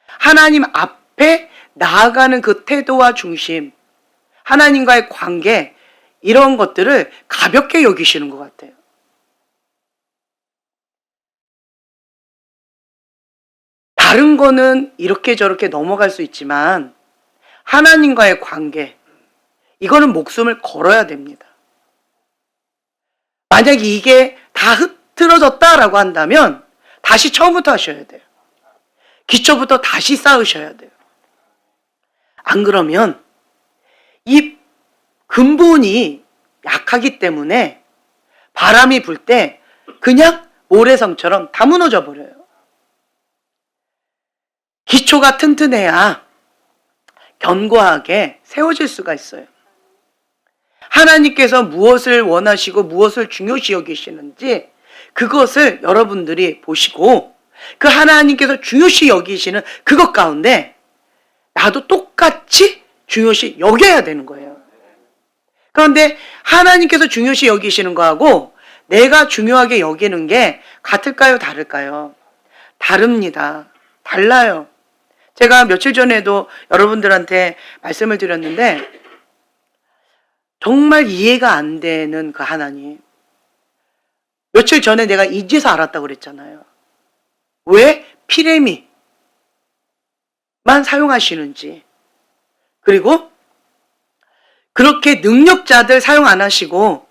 하나님 앞에 나아가는 그 태도와 중심, 하나님과의 관계, 이런 것들을 가볍게 여기시는 것 같아요. 다른 거는 이렇게 저렇게 넘어갈 수 있지만 하나님과의 관계, 이거는 목숨을 걸어야 됩니다. 만약에 이게 다 흐트러졌다라고 한다면 다시 처음부터 하셔야 돼요. 기초부터 다시 쌓으셔야 돼요. 안 그러면 이 근본이 약하기 때문에 바람이 불 때 그냥 모래성처럼 다 무너져 버려요. 기초가 튼튼해야 견고하게 세워질 수가 있어요. 하나님께서 무엇을 원하시고 무엇을 중요시 여기시는지 그것을 여러분들이 보시고 그 하나님께서 중요시 여기시는 그것 가운데 나도 똑같이 중요시 여겨야 되는 거예요. 그런데 하나님께서 중요시 여기시는 거하고 내가 중요하게 여기는 게 같을까요? 다를까요? 다릅니다. 달라요. 제가 며칠 전에도 여러분들한테 말씀을 드렸는데 정말 이해가 안 되는 그 하나님. 며칠 전에 내가 이제서 알았다고 그랬잖아요. 왜 피레미만 사용하시는지. 그리고 그렇게 능력자들 사용 안 하시고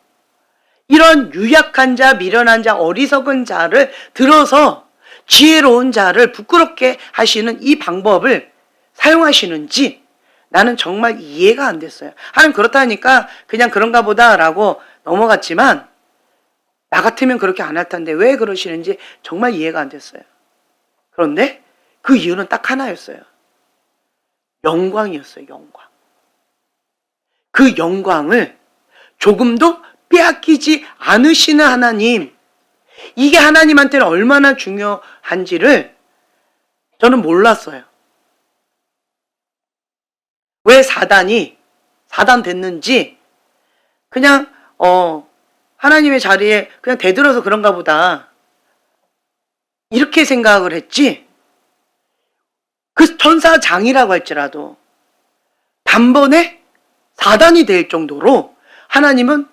이런 유약한 자, 미련한 자, 어리석은 자를 들어서 지혜로운 자를 부끄럽게 하시는 이 방법을 사용하시는지 나는 정말 이해가 안 됐어요. 하나님 그렇다니까 그냥 그런가 보다라고 넘어갔지만 나 같으면 그렇게 안 할 텐데 왜 그러시는지 정말 이해가 안 됐어요. 그런데 그 이유는 딱 하나였어요. 영광이었어요. 영광. 그 영광을 조금도 빼앗기지 않으시는 하나님, 이게 하나님한테는 얼마나 중요한지를 저는 몰랐어요. 왜 사단 됐는지 그냥 하나님의 자리에 그냥 대들어서 그런가 보다 이렇게 생각을 했지, 그 천사장이라고 할지라도 단번에 사단이 될 정도로 하나님은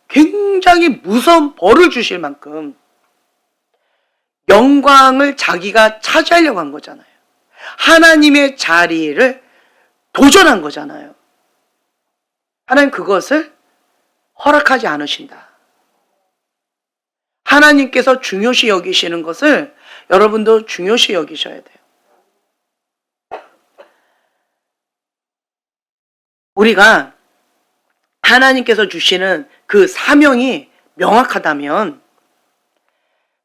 굉장히 무서운 벌을 주실 만큼 영광을 자기가 차지하려고 한 거잖아요. 하나님의 자리를 도전한 거잖아요. 하나님 그것을 허락하지 않으신다. 하나님께서 중요시 여기시는 것을 여러분도 중요시 여기셔야 돼요. 우리가 하나님께서 주시는 그 사명이 명확하다면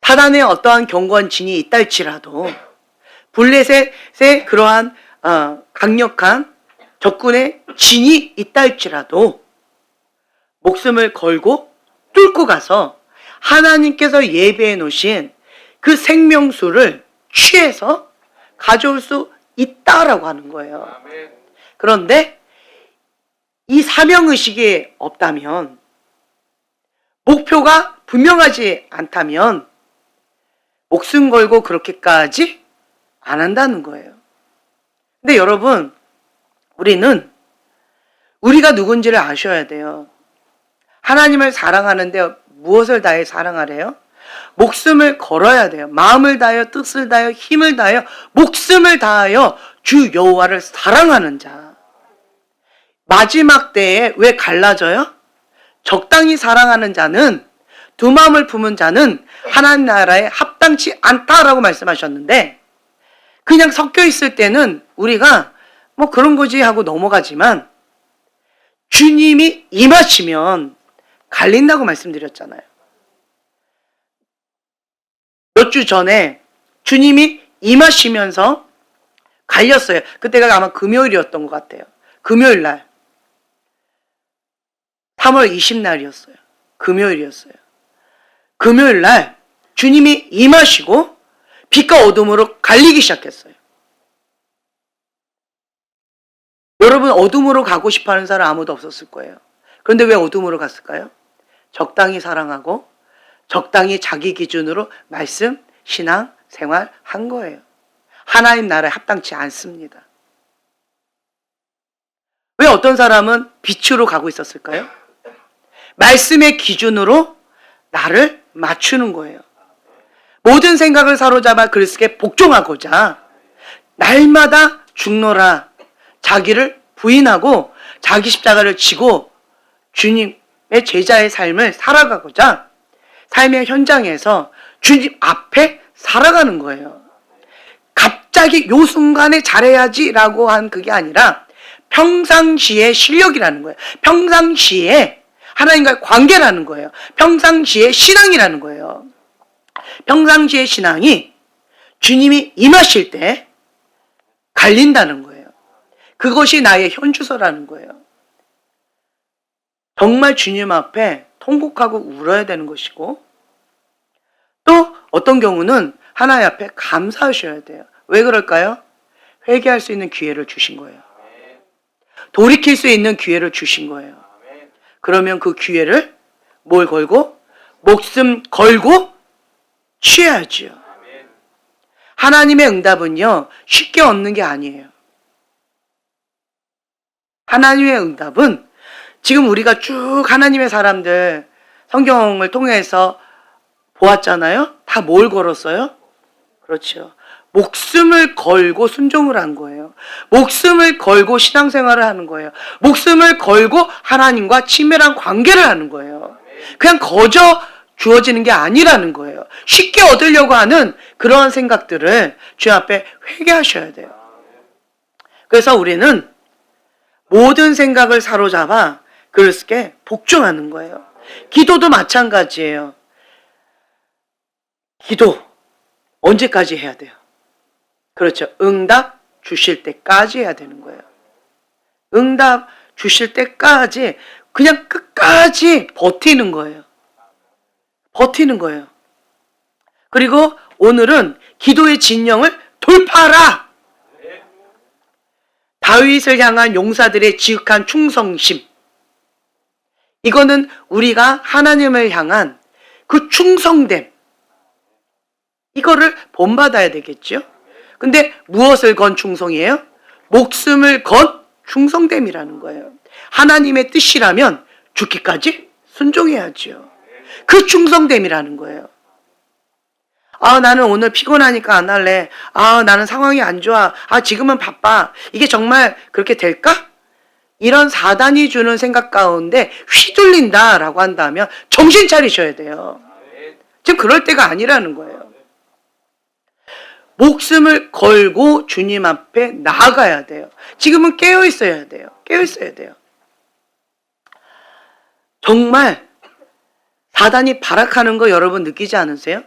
사단의 어떠한 견고한 진이 있다 할지라도 블레셋의 그러한 강력한 적군의 진이 있다 할지라도 목숨을 걸고 뚫고 가서 하나님께서 예배해 놓으신 그 생명수를 취해서 가져올 수 있다라고 하는 거예요. 그런데 이 사명의식이 없다면, 목표가 분명하지 않다면 목숨 걸고 그렇게까지 안 한다는 거예요. 근데 여러분, 우리가 누군지를 아셔야 돼요. 하나님을 사랑하는데 무엇을 다해 사랑하래요? 목숨을 걸어야 돼요. 마음을 다하여, 뜻을 다하여, 힘을 다하여, 목숨을 다하여 주 여호와를 사랑하는 자. 마지막 때에 왜 갈라져요? 적당히 사랑하는 자는, 두 마음을 품은 자는 하나님 나라에 합당치 않다라고 말씀하셨는데, 그냥 섞여 있을 때는 우리가 뭐 그런 거지 하고 넘어가지만 주님이 임하시면 갈린다고 말씀드렸잖아요. 몇 주 전에 주님이 임하시면서 갈렸어요. 그때가 아마 금요일이었던 것 같아요. 금요일 날. 3월 20날이었어요. 금요일이었어요. 금요일 날 주님이 임하시고 빛과 어둠으로 갈리기 시작했어요. 여러분, 어둠으로 가고 싶어하는 사람 아무도 없었을 거예요. 그런데 왜 어둠으로 갔을까요? 적당히 사랑하고 적당히 자기 기준으로 말씀, 신앙, 생활 한 거예요. 하나님 나라에 합당치 않습니다. 왜 어떤 사람은 빛으로 가고 있었을까요? 말씀의 기준으로 나를 맞추는 거예요. 모든 생각을 사로잡아 그리스도께 복종하고자 날마다 죽노라, 자기를 부인하고 자기 십자가를 지고 주님의 제자의 삶을 살아가고자 삶의 현장에서 주님 앞에 살아가는 거예요. 갑자기 요 순간에 잘해야지라고 한 그게 아니라 평상시의 실력이라는 거예요. 평상시에 하나님과의 관계라는 거예요. 평상시의 신앙이라는 거예요. 평상시의 신앙이 주님이 임하실 때 갈린다는 거예요. 그것이 나의 현주소라는 거예요. 정말 주님 앞에 통곡하고 울어야 되는 것이고, 또 어떤 경우는 하나님 앞에 감사하셔야 돼요. 왜 그럴까요? 회개할 수 있는 기회를 주신 거예요. 돌이킬 수 있는 기회를 주신 거예요. 그러면 그 기회를 뭘 걸고? 목숨 걸고 취해야지요. 하나님의 응답은요, 쉽게 얻는 게 아니에요. 하나님의 응답은 지금 우리가 쭉 하나님의 사람들 성경을 통해서 보았잖아요. 다 뭘 걸었어요? 그렇죠. 목숨을 걸고 순종을 한 거예요. 목숨을 걸고 신앙생활을 하는 거예요. 목숨을 걸고 하나님과 친밀한 관계를 하는 거예요. 그냥 거저 주어지는 게 아니라는 거예요. 쉽게 얻으려고 하는 그러한 생각들을 주 앞에 회개하셔야 돼요. 그래서 우리는 모든 생각을 사로잡아 그리스도께 복종하는 거예요. 기도도 마찬가지예요. 기도 언제까지 해야 돼요? 그렇죠. 응답 주실 때까지 해야 되는 거예요. 응답 주실 때까지 그냥 끝까지 버티는 거예요. 버티는 거예요. 그리고 오늘은 기도의 진영을 돌파하라. 다윗을 향한 용사들의 지극한 충성심. 이거는 우리가 하나님을 향한 그 충성됨. 이거를 본받아야 되겠죠. 근데 무엇을 건 충성이에요? 목숨을 건 충성됨이라는 거예요. 하나님의 뜻이라면 죽기까지 순종해야죠. 그 충성됨이라는 거예요. 아, 나는 오늘 피곤하니까 안 할래. 아, 나는 상황이 안 좋아. 아, 지금은 바빠. 이게 정말 그렇게 될까? 이런 사단이 주는 생각 가운데 휘둘린다라고 한다면 정신 차리셔야 돼요. 지금 그럴 때가 아니라는 거예요. 목숨을 걸고 주님 앞에 나아가야 돼요. 지금은 깨어 있어야 돼요. 깨어 있어야 돼요. 정말 사단이 발악하는 거 여러분 느끼지 않으세요?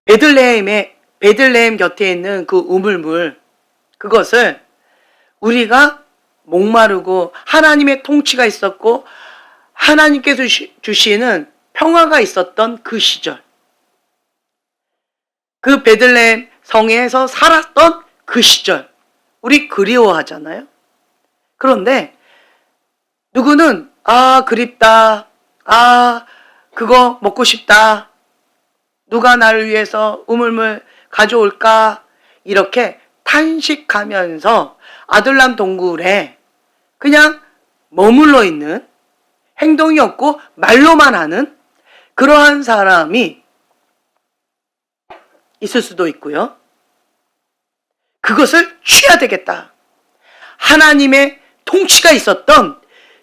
베들레헴 곁에 있는 그 우물물, 그것을 우리가 목마르고 하나님의 통치가 있었고 하나님께서 주시는 평화가 있었던 그 시절, 그 베들레헴 성에서 살았던 그 시절, 우리 그리워하잖아요. 그런데 누구는 아, 그립다. 아, 그거 먹고 싶다. 누가 나를 위해서 우물물 가져올까? 이렇게 탄식하면서 아둘람 동굴에 그냥 머물러 있는, 행동이 없고 말로만 하는 그러한 사람이 있을 수도 있고요. 그것을 취해야 되겠다. 하나님의 통치가 있었던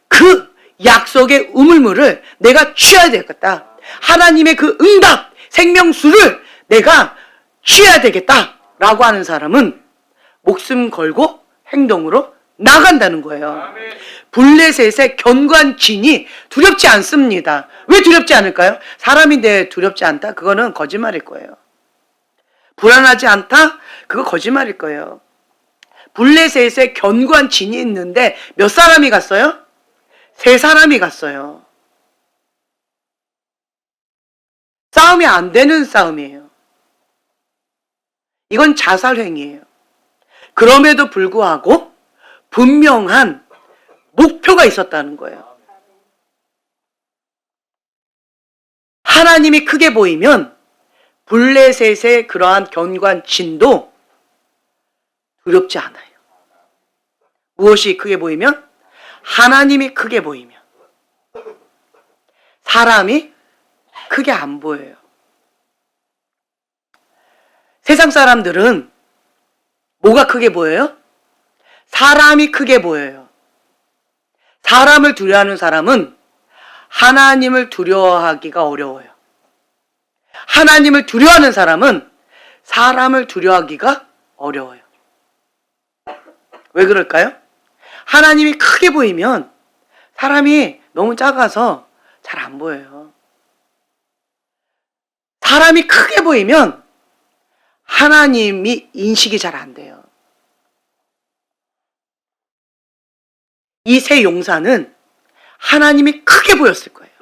그 약속의 우물물을 내가 취해야 되겠다. 하나님의 그 응답, 생명수를 내가 취해야 되겠다. 라고 하는 사람은 목숨 걸고 행동으로 나간다는 거예요. 블레셋의 견고한진이 두렵지 않습니다. 왜 두렵지 않을까요? 사람인데 두렵지 않다? 그거는 거짓말일 거예요. 불안하지 않다? 그거 거짓말일 거예요. 블레셋의 견고한 진이 있는데 몇 사람이 갔어요? 3사람이 갔어요. 싸움이 안 되는 싸움이에요. 이건 자살행위예요. 그럼에도 불구하고 분명한 목표가 있었다는 거예요. 하나님이 크게 보이면 블레셋의 그러한 견고한 진도 두렵지 않아요. 무엇이 크게 보이면? 하나님이 크게 보이면. 사람이 크게 안 보여요. 세상 사람들은 뭐가 크게 보여요? 사람이 크게 보여요. 사람을 두려워하는 사람은 하나님을 두려워하기가 어려워요. 하나님을 두려워하는 사람은 사람을 두려워하기가 어려워요. 왜 그럴까요? 하나님이 크게 보이면 사람이 너무 작아서 잘 안 보여요. 사람이 크게 보이면 하나님이 인식이 잘 안 돼요. 이 3 용사는 하나님이 크게 보였을 거예요.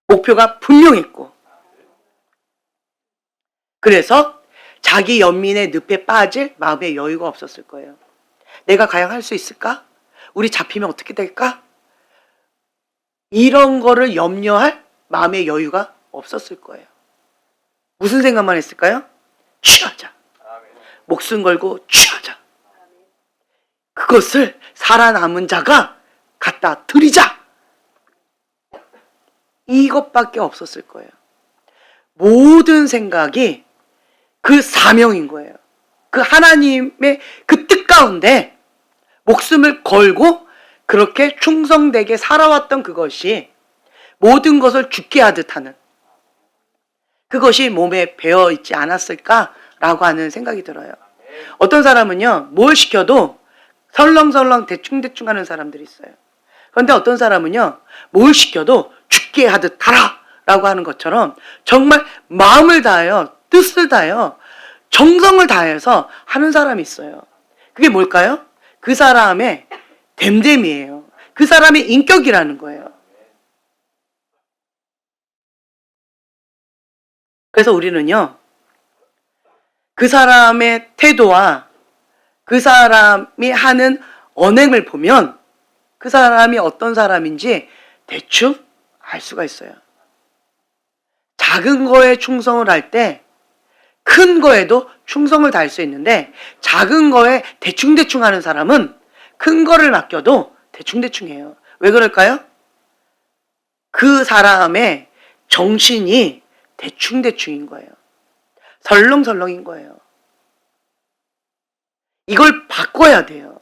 목표가 분명했고, 그래서 자기 연민의 늪에 빠질 마음의 여유가 없었을 거예요. 내가 과연 할 수 있을까? 우리 잡히면 어떻게 될까? 이런 거를 염려할 마음의 여유가 없었을 거예요. 무슨 생각만 했을까요? 취하자. 목숨 걸고 취하자. 그것을 살아남은 자가 갖다 드리자. 이것밖에 없었을 거예요. 모든 생각이 그 사명인 거예요. 그 하나님의 그 뜻 가운데 목숨을 걸고 그렇게 충성되게 살아왔던 그것이 모든 것을 죽게 하듯 하는, 그것이 몸에 배어 있지 않았을까라고 하는 생각이 들어요. 어떤 사람은요, 뭘 시켜도 설렁설렁 대충대충 하는 사람들이 있어요. 그런데 어떤 사람은요, 뭘 시켜도 죽게 하듯 하라 라고 하는 것처럼 정말 마음을 다하여, 뜻을 다하여, 정성을 다해서 하는 사람이 있어요. 그게 뭘까요? 그 사람의 됨됨이에요. 그 사람의 인격이라는 거예요. 그래서 우리는요, 그 사람의 태도와 그 사람이 하는 언행을 보면 그 사람이 어떤 사람인지 대충 알 수가 있어요. 작은 거에 충성을 할 때 큰 거에도 충성을 다할 수 있는데, 작은 거에 대충대충 하는 사람은 큰 거를 맡겨도 대충대충 해요. 왜 그럴까요? 그 사람의 정신이 대충대충인 거예요. 설렁설렁인 거예요. 이걸 바꿔야 돼요.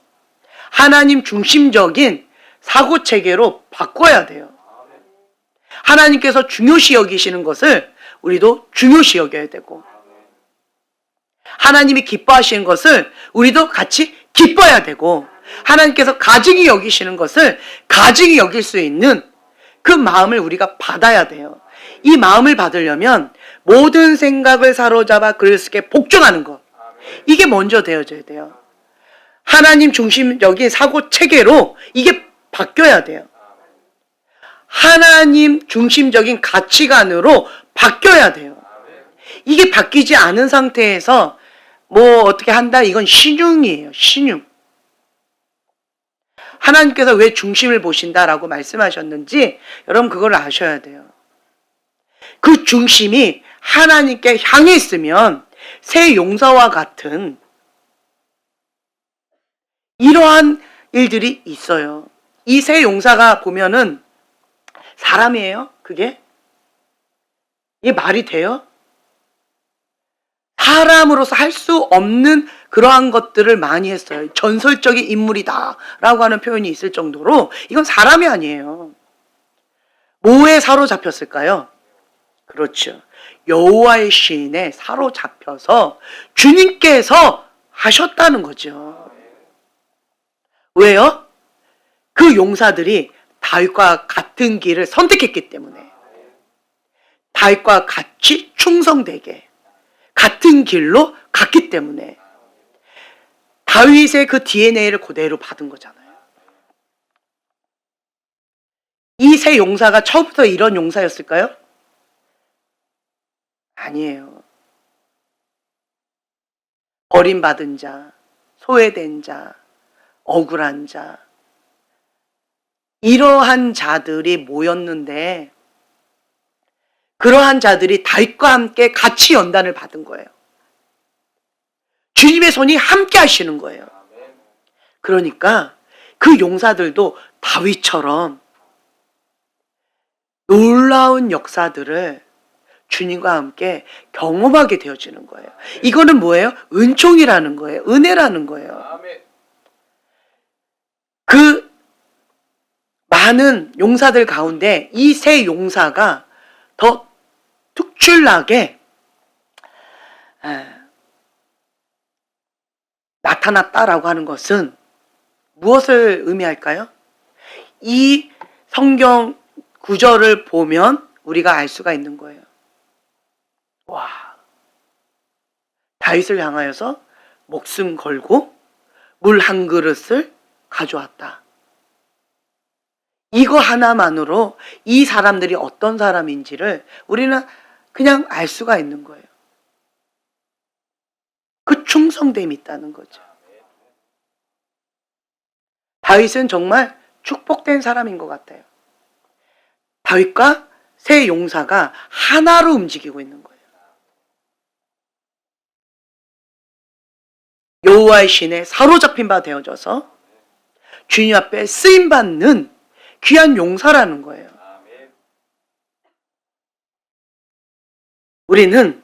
하나님 중심적인 사고체계로 바꿔야 돼요. 하나님께서 중요시 여기시는 것을 우리도 중요시 여겨야 되고, 하나님이 기뻐하시는 것을 우리도 같이 기뻐야 되고, 하나님께서 가증히 여기시는 것을 가증히 여길 수 있는 그 마음을 우리가 받아야 돼요. 이 마음을 받으려면 모든 생각을 사로잡아 그리스도께 복종하는 것, 이게 먼저 되어져야 돼요. 하나님 중심적인 사고 체계로 이게 바뀌어야 돼요. 하나님 중심적인 가치관으로 바뀌어야 돼요. 이게 바뀌지 않은 상태에서 뭐 어떻게 한다, 이건 신용이에요. 신용. 하나님께서 왜 중심을 보신다라고 말씀하셨는지 여러분 그걸 아셔야 돼요. 그 중심이 하나님께 향해 있으면 새 용사와 같은 이러한 일들이 있어요. 이 새 용사가 보면은 사람이에요? 그게? 이게 말이 돼요? 사람으로서 할 수 없는 그러한 것들을 많이 했어요. 전설적인 인물이다 라고 하는 표현이 있을 정도로 이건 사람이 아니에요. 뭐에 사로잡혔을까요? 그렇죠. 여호와의 시인에 사로잡혀서 주님께서 하셨다는 거죠. 왜요? 그 용사들이 다윗과 같은 길을 선택했기 때문에, 다윗과 같이 충성되게 같은 길로 갔기 때문에 다윗의 그 DNA를 그대로 받은 거잖아요. 이 세 용사가 처음부터 이런 용사였을까요? 아니에요. 버림받은 자, 소외된 자, 억울한 자, 이러한 자들이 모였는데, 그러한 자들이 다윗과 함께 같이 연단을 받은 거예요. 주님의 손이 함께 하시는 거예요. 그러니까 그 용사들도 다윗처럼 놀라운 역사들을 주님과 함께 경험하게 되어지는 거예요. 이거는 뭐예요? 은총이라는 거예요. 은혜라는 거예요. 그 많은 용사들 가운데 이 세 용사가 더 특출나게 나타났다라고 하는 것은 무엇을 의미할까요? 이 성경 구절을 보면 우리가 알 수가 있는 거예요. 와, 다윗을 향하여서 목숨 걸고 물 한 그릇을 가져왔다. 이거 하나만으로 이 사람들이 어떤 사람인지를 우리는 그냥 알 수가 있는 거예요. 그 충성됨이 있다는 거죠. 다윗은 정말 축복된 사람인 것 같아요. 다윗과 세 용사가 하나로 움직이고 있는 거예요. 여호와의 신에 사로잡힌 바 되어져서 주님 앞에 쓰임받는 귀한 용사라는 거예요. 우리는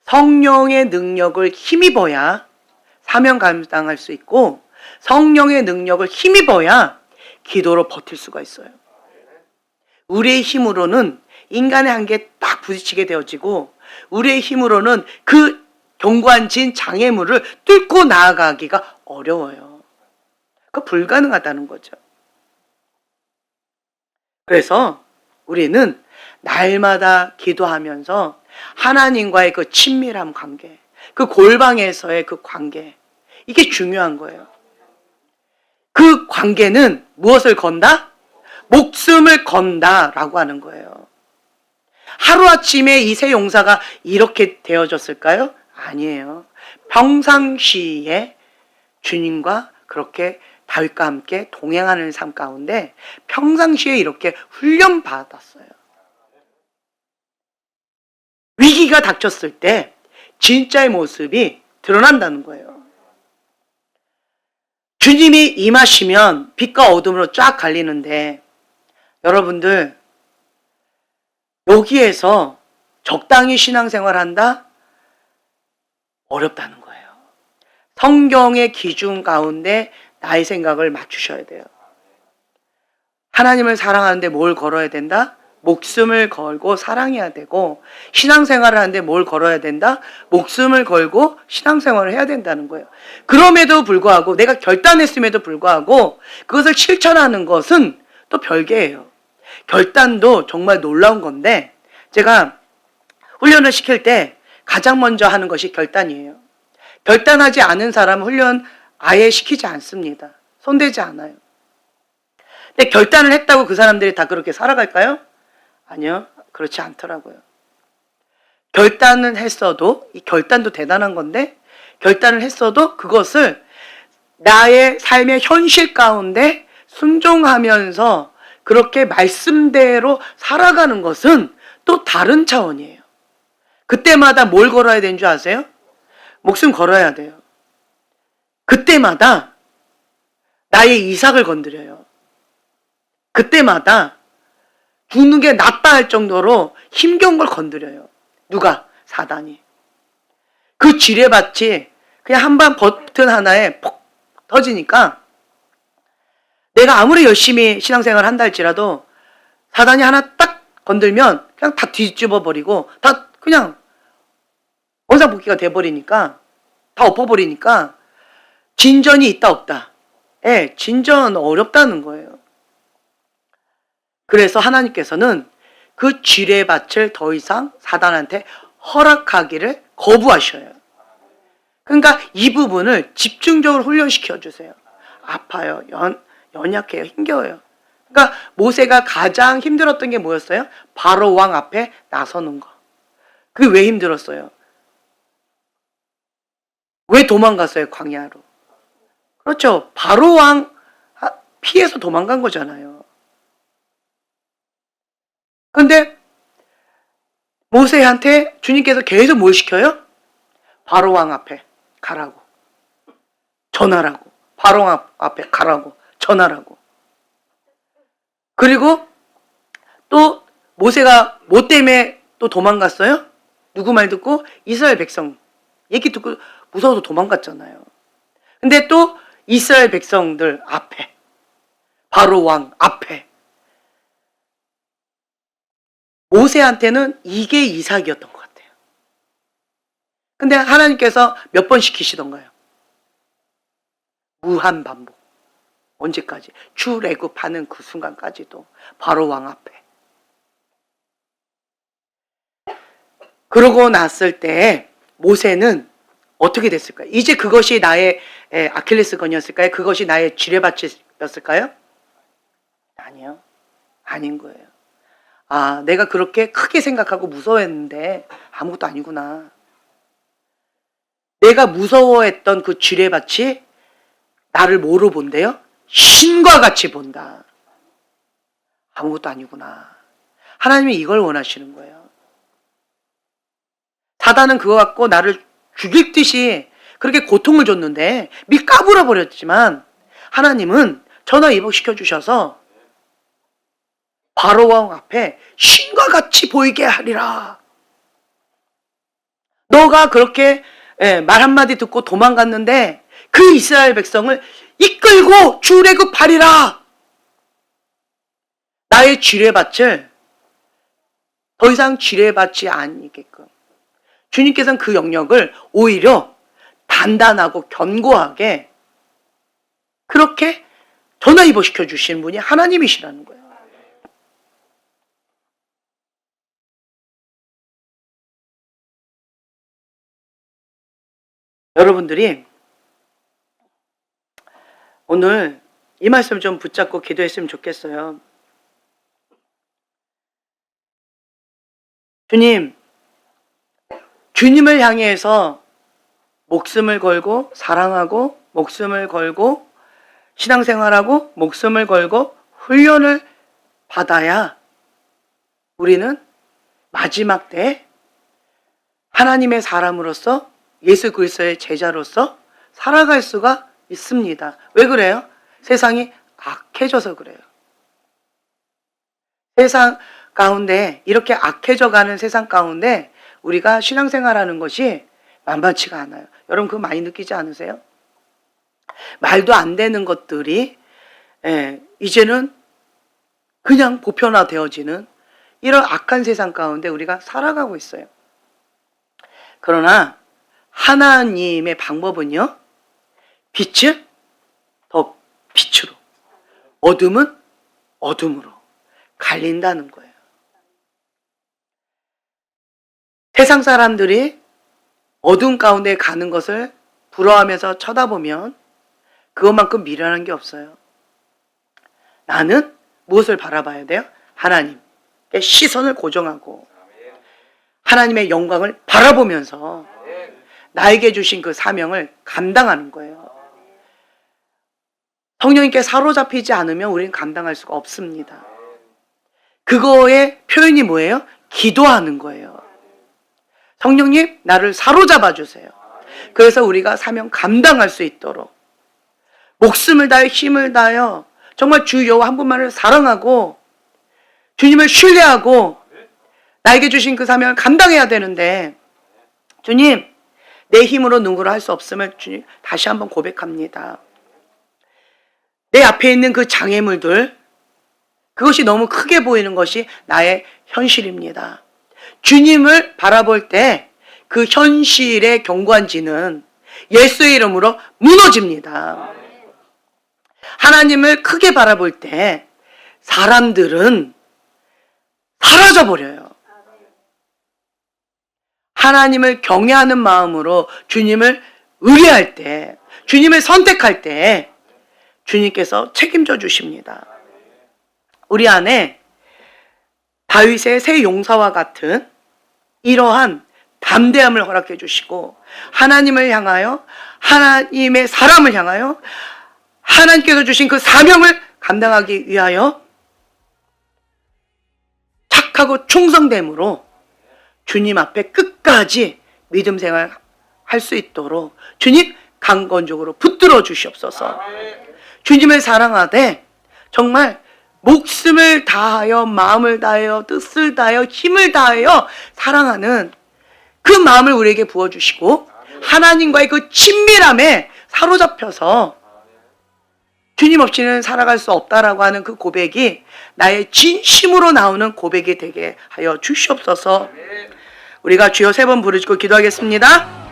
성령의 능력을 힘입어야 사명 감당할 수 있고, 성령의 능력을 힘입어야 기도로 버틸 수가 있어요. 우리의 힘으로는 인간의 한계에 딱 부딪히게 되어지고, 우리의 힘으로는 그 견고한 진 장애물을 뚫고 나아가기가 어려워요. 그 불가능하다는 거죠. 그래서 우리는 날마다 기도하면서 하나님과의 그 친밀한 관계, 그 골방에서의 그 관계, 이게 중요한 거예요. 그 관계는 무엇을 건다? 목숨을 건다라고 하는 거예요. 하루아침에 이 세 용사가 이렇게 되어졌을까요? 아니에요. 평상시에 주님과 그렇게 다윗과 함께 동행하는 삶 가운데 평상시에 이렇게 훈련받았어요. 위기가 닥쳤을 때 진짜의 모습이 드러난다는 거예요. 주님이 임하시면 빛과 어둠으로 쫙 갈리는데 여러분들 여기에서 적당히 신앙생활 한다? 어렵다는 거예요. 성경의 기준 가운데 나의 생각을 맞추셔야 돼요. 하나님을 사랑하는데 뭘 걸어야 된다? 목숨을 걸고 사랑해야 되고, 신앙생활을 하는데 뭘 걸어야 된다? 목숨을 걸고 신앙생활을 해야 된다는 거예요. 그럼에도 불구하고 내가 결단했음에도 불구하고 그것을 실천하는 것은 또 별개예요. 결단도 정말 놀라운 건데, 제가 훈련을 시킬 때 가장 먼저 하는 것이 결단이에요. 결단하지 않은 사람은 훈련 아예 시키지 않습니다. 손대지 않아요. 근데 결단을 했다고 그 사람들이 다 그렇게 살아갈까요? 아니요, 그렇지 않더라고요. 결단은 했어도, 이 결단도 대단한 건데, 결단을 했어도 그것을 나의 삶의 현실 가운데 순종하면서 그렇게 말씀대로 살아가는 것은 또 다른 차원이에요. 그때마다 뭘 걸어야 되는 줄 아세요? 목숨 걸어야 돼요. 그때마다 나의 이삭을 건드려요. 그때마다 죽는 게 낫다 할 정도로 힘겨운 걸 건드려요. 누가? 사단이. 그 지뢰밭이 그냥 한번 버튼 하나에 폭 터지니까 내가 아무리 열심히 신앙생활을 한다 할지라도 사단이 하나 딱 건들면 그냥 다 뒤집어 버리고 다 그냥 원상복귀가 돼버리니까, 다 엎어버리니까 진전이 있다 없다. 예, 진전 어렵다는 거예요. 그래서 하나님께서는 그 지뢰밭을 더 이상 사단한테 허락하기를 거부하셔요. 그러니까 이 부분을 집중적으로 훈련시켜 주세요. 아파요. 연약해요. 힘겨워요. 그러니까 모세가 가장 힘들었던 게 뭐였어요? 바로 왕 앞에 나서는 거. 그게 왜 힘들었어요? 왜 도망갔어요? 광야로. 그렇죠. 바로 왕 피해서 도망간 거잖아요. 근데 모세한테 주님께서 계속 뭘 시켜요? 바로 왕 앞에 가라고. 전하라고. 바로 왕 앞에 가라고. 전하라고. 그리고 또 모세가 뭐 때문에 또 도망갔어요? 누구 말 듣고? 이스라엘 백성 얘기 듣고 무서워서 도망갔잖아요. 근데 또 이스라엘 백성들 앞에, 바로 왕 앞에, 모세한테는 이게 이삭이었던 것 같아요. 근데 하나님께서 몇 번 시키시던가요? 무한 반복. 언제까지? 출애굽하는 그 순간까지도 바로 왕 앞에. 그러고 났을 때 모세는 어떻게 됐을까요? 이제 그것이 나의 아킬레스건이었을까요? 그것이 나의 지뢰밭이었을까요? 아니요. 아닌 거예요. 아, 내가 그렇게 크게 생각하고 무서워했는데 아무것도 아니구나. 내가 무서워했던 그 지뢰밭이 나를 뭐로 본대요? 신과 같이 본다. 아무것도 아니구나. 하나님이 이걸 원하시는 거예요. 사단은 그거 갖고 나를 죽일 듯이 그렇게 고통을 줬는데 미 까불어 버렸지만, 하나님은 전화위복시켜 주셔서 바로 왕 앞에 신과 같이 보이게 하리라. 너가 그렇게 말 한마디 듣고 도망갔는데 그 이스라엘 백성을 이끌고 출애굽하리라. 나의 지뢰밭을 더 이상 지뢰밭이 아니게끔 주님께서는 그 영역을 오히려 단단하고 견고하게 그렇게 전화위복시켜 주시는 분이 하나님이시라는 거예요. 여러분들이 오늘 이 말씀 좀 붙잡고 기도했으면 좋겠어요. 주님, 주님을 향해서 목숨을 걸고 사랑하고 목숨을 걸고 신앙생활하고 목숨을 걸고 훈련을 받아야 우리는 마지막 때 하나님의 사람으로서 예수 그리스도의 제자로서 살아갈 수가 있습니다. 왜 그래요? 세상이 악해져서 그래요. 세상 가운데, 이렇게 악해져 가는 세상 가운데 우리가 신앙생활하는 것이 만만치가 않아요. 여러분 그거 많이 느끼지 않으세요? 말도 안 되는 것들이 이제는 그냥 보편화되어지는 이런 악한 세상 가운데 우리가 살아가고 있어요. 그러나 하나님의 방법은요, 빛은 더 빛으로, 어둠은 어둠으로 갈린다는 거예요. 세상 사람들이 어둠 가운데 가는 것을 부러워하면서 쳐다보면 그것만큼 미련한 게 없어요. 나는 무엇을 바라봐야 돼요? 하나님의 시선을 고정하고 하나님의 영광을 바라보면서 나에게 주신 그 사명을 감당하는 거예요. 성령님께 사로잡히지 않으면 우리는 감당할 수가 없습니다. 그거의 표현이 뭐예요? 기도하는 거예요. 성령님, 나를 사로잡아 주세요. 그래서 우리가 사명 감당할 수 있도록 목숨을 다해 힘을 다하여 정말 주 여호와 한 분만을 사랑하고 주님을 신뢰하고 나에게 주신 그 사명을 감당해야 되는데, 주님, 내 힘으로 누구를 할 수 없음을 주님 다시 한번 고백합니다. 내 앞에 있는 그 장애물들, 그것이 너무 크게 보이는 것이 나의 현실입니다. 주님을 바라볼 때 그 현실의 경관지는 예수의 이름으로 무너집니다. 하나님을 크게 바라볼 때 사람들은 사라져버려요. 하나님을 경외하는 마음으로 주님을 의뢰할 때, 주님을 선택할 때 주님께서 책임져 주십니다. 우리 안에 다윗의 새 용사와 같은 이러한 담대함을 허락해 주시고 하나님을 향하여, 하나님의 사람을 향하여 하나님께서 주신 그 사명을 감당하기 위하여 착하고 충성됨으로 주님 앞에 끝까지 믿음 생활 할 수 있도록 주님 강건적으로 붙들어 주시옵소서. 주님을 사랑하되 정말 목숨을 다하여 마음을 다하여 뜻을 다하여 힘을 다하여 사랑하는 그 마음을 우리에게 부어주시고 하나님과의 그 친밀함에 사로잡혀서 주님 없이는 살아갈 수 없다라고 하는 그 고백이 나의 진심으로 나오는 고백이 되게 하여 주시옵소서. 우리가 주여 3번 부르시고 기도하겠습니다.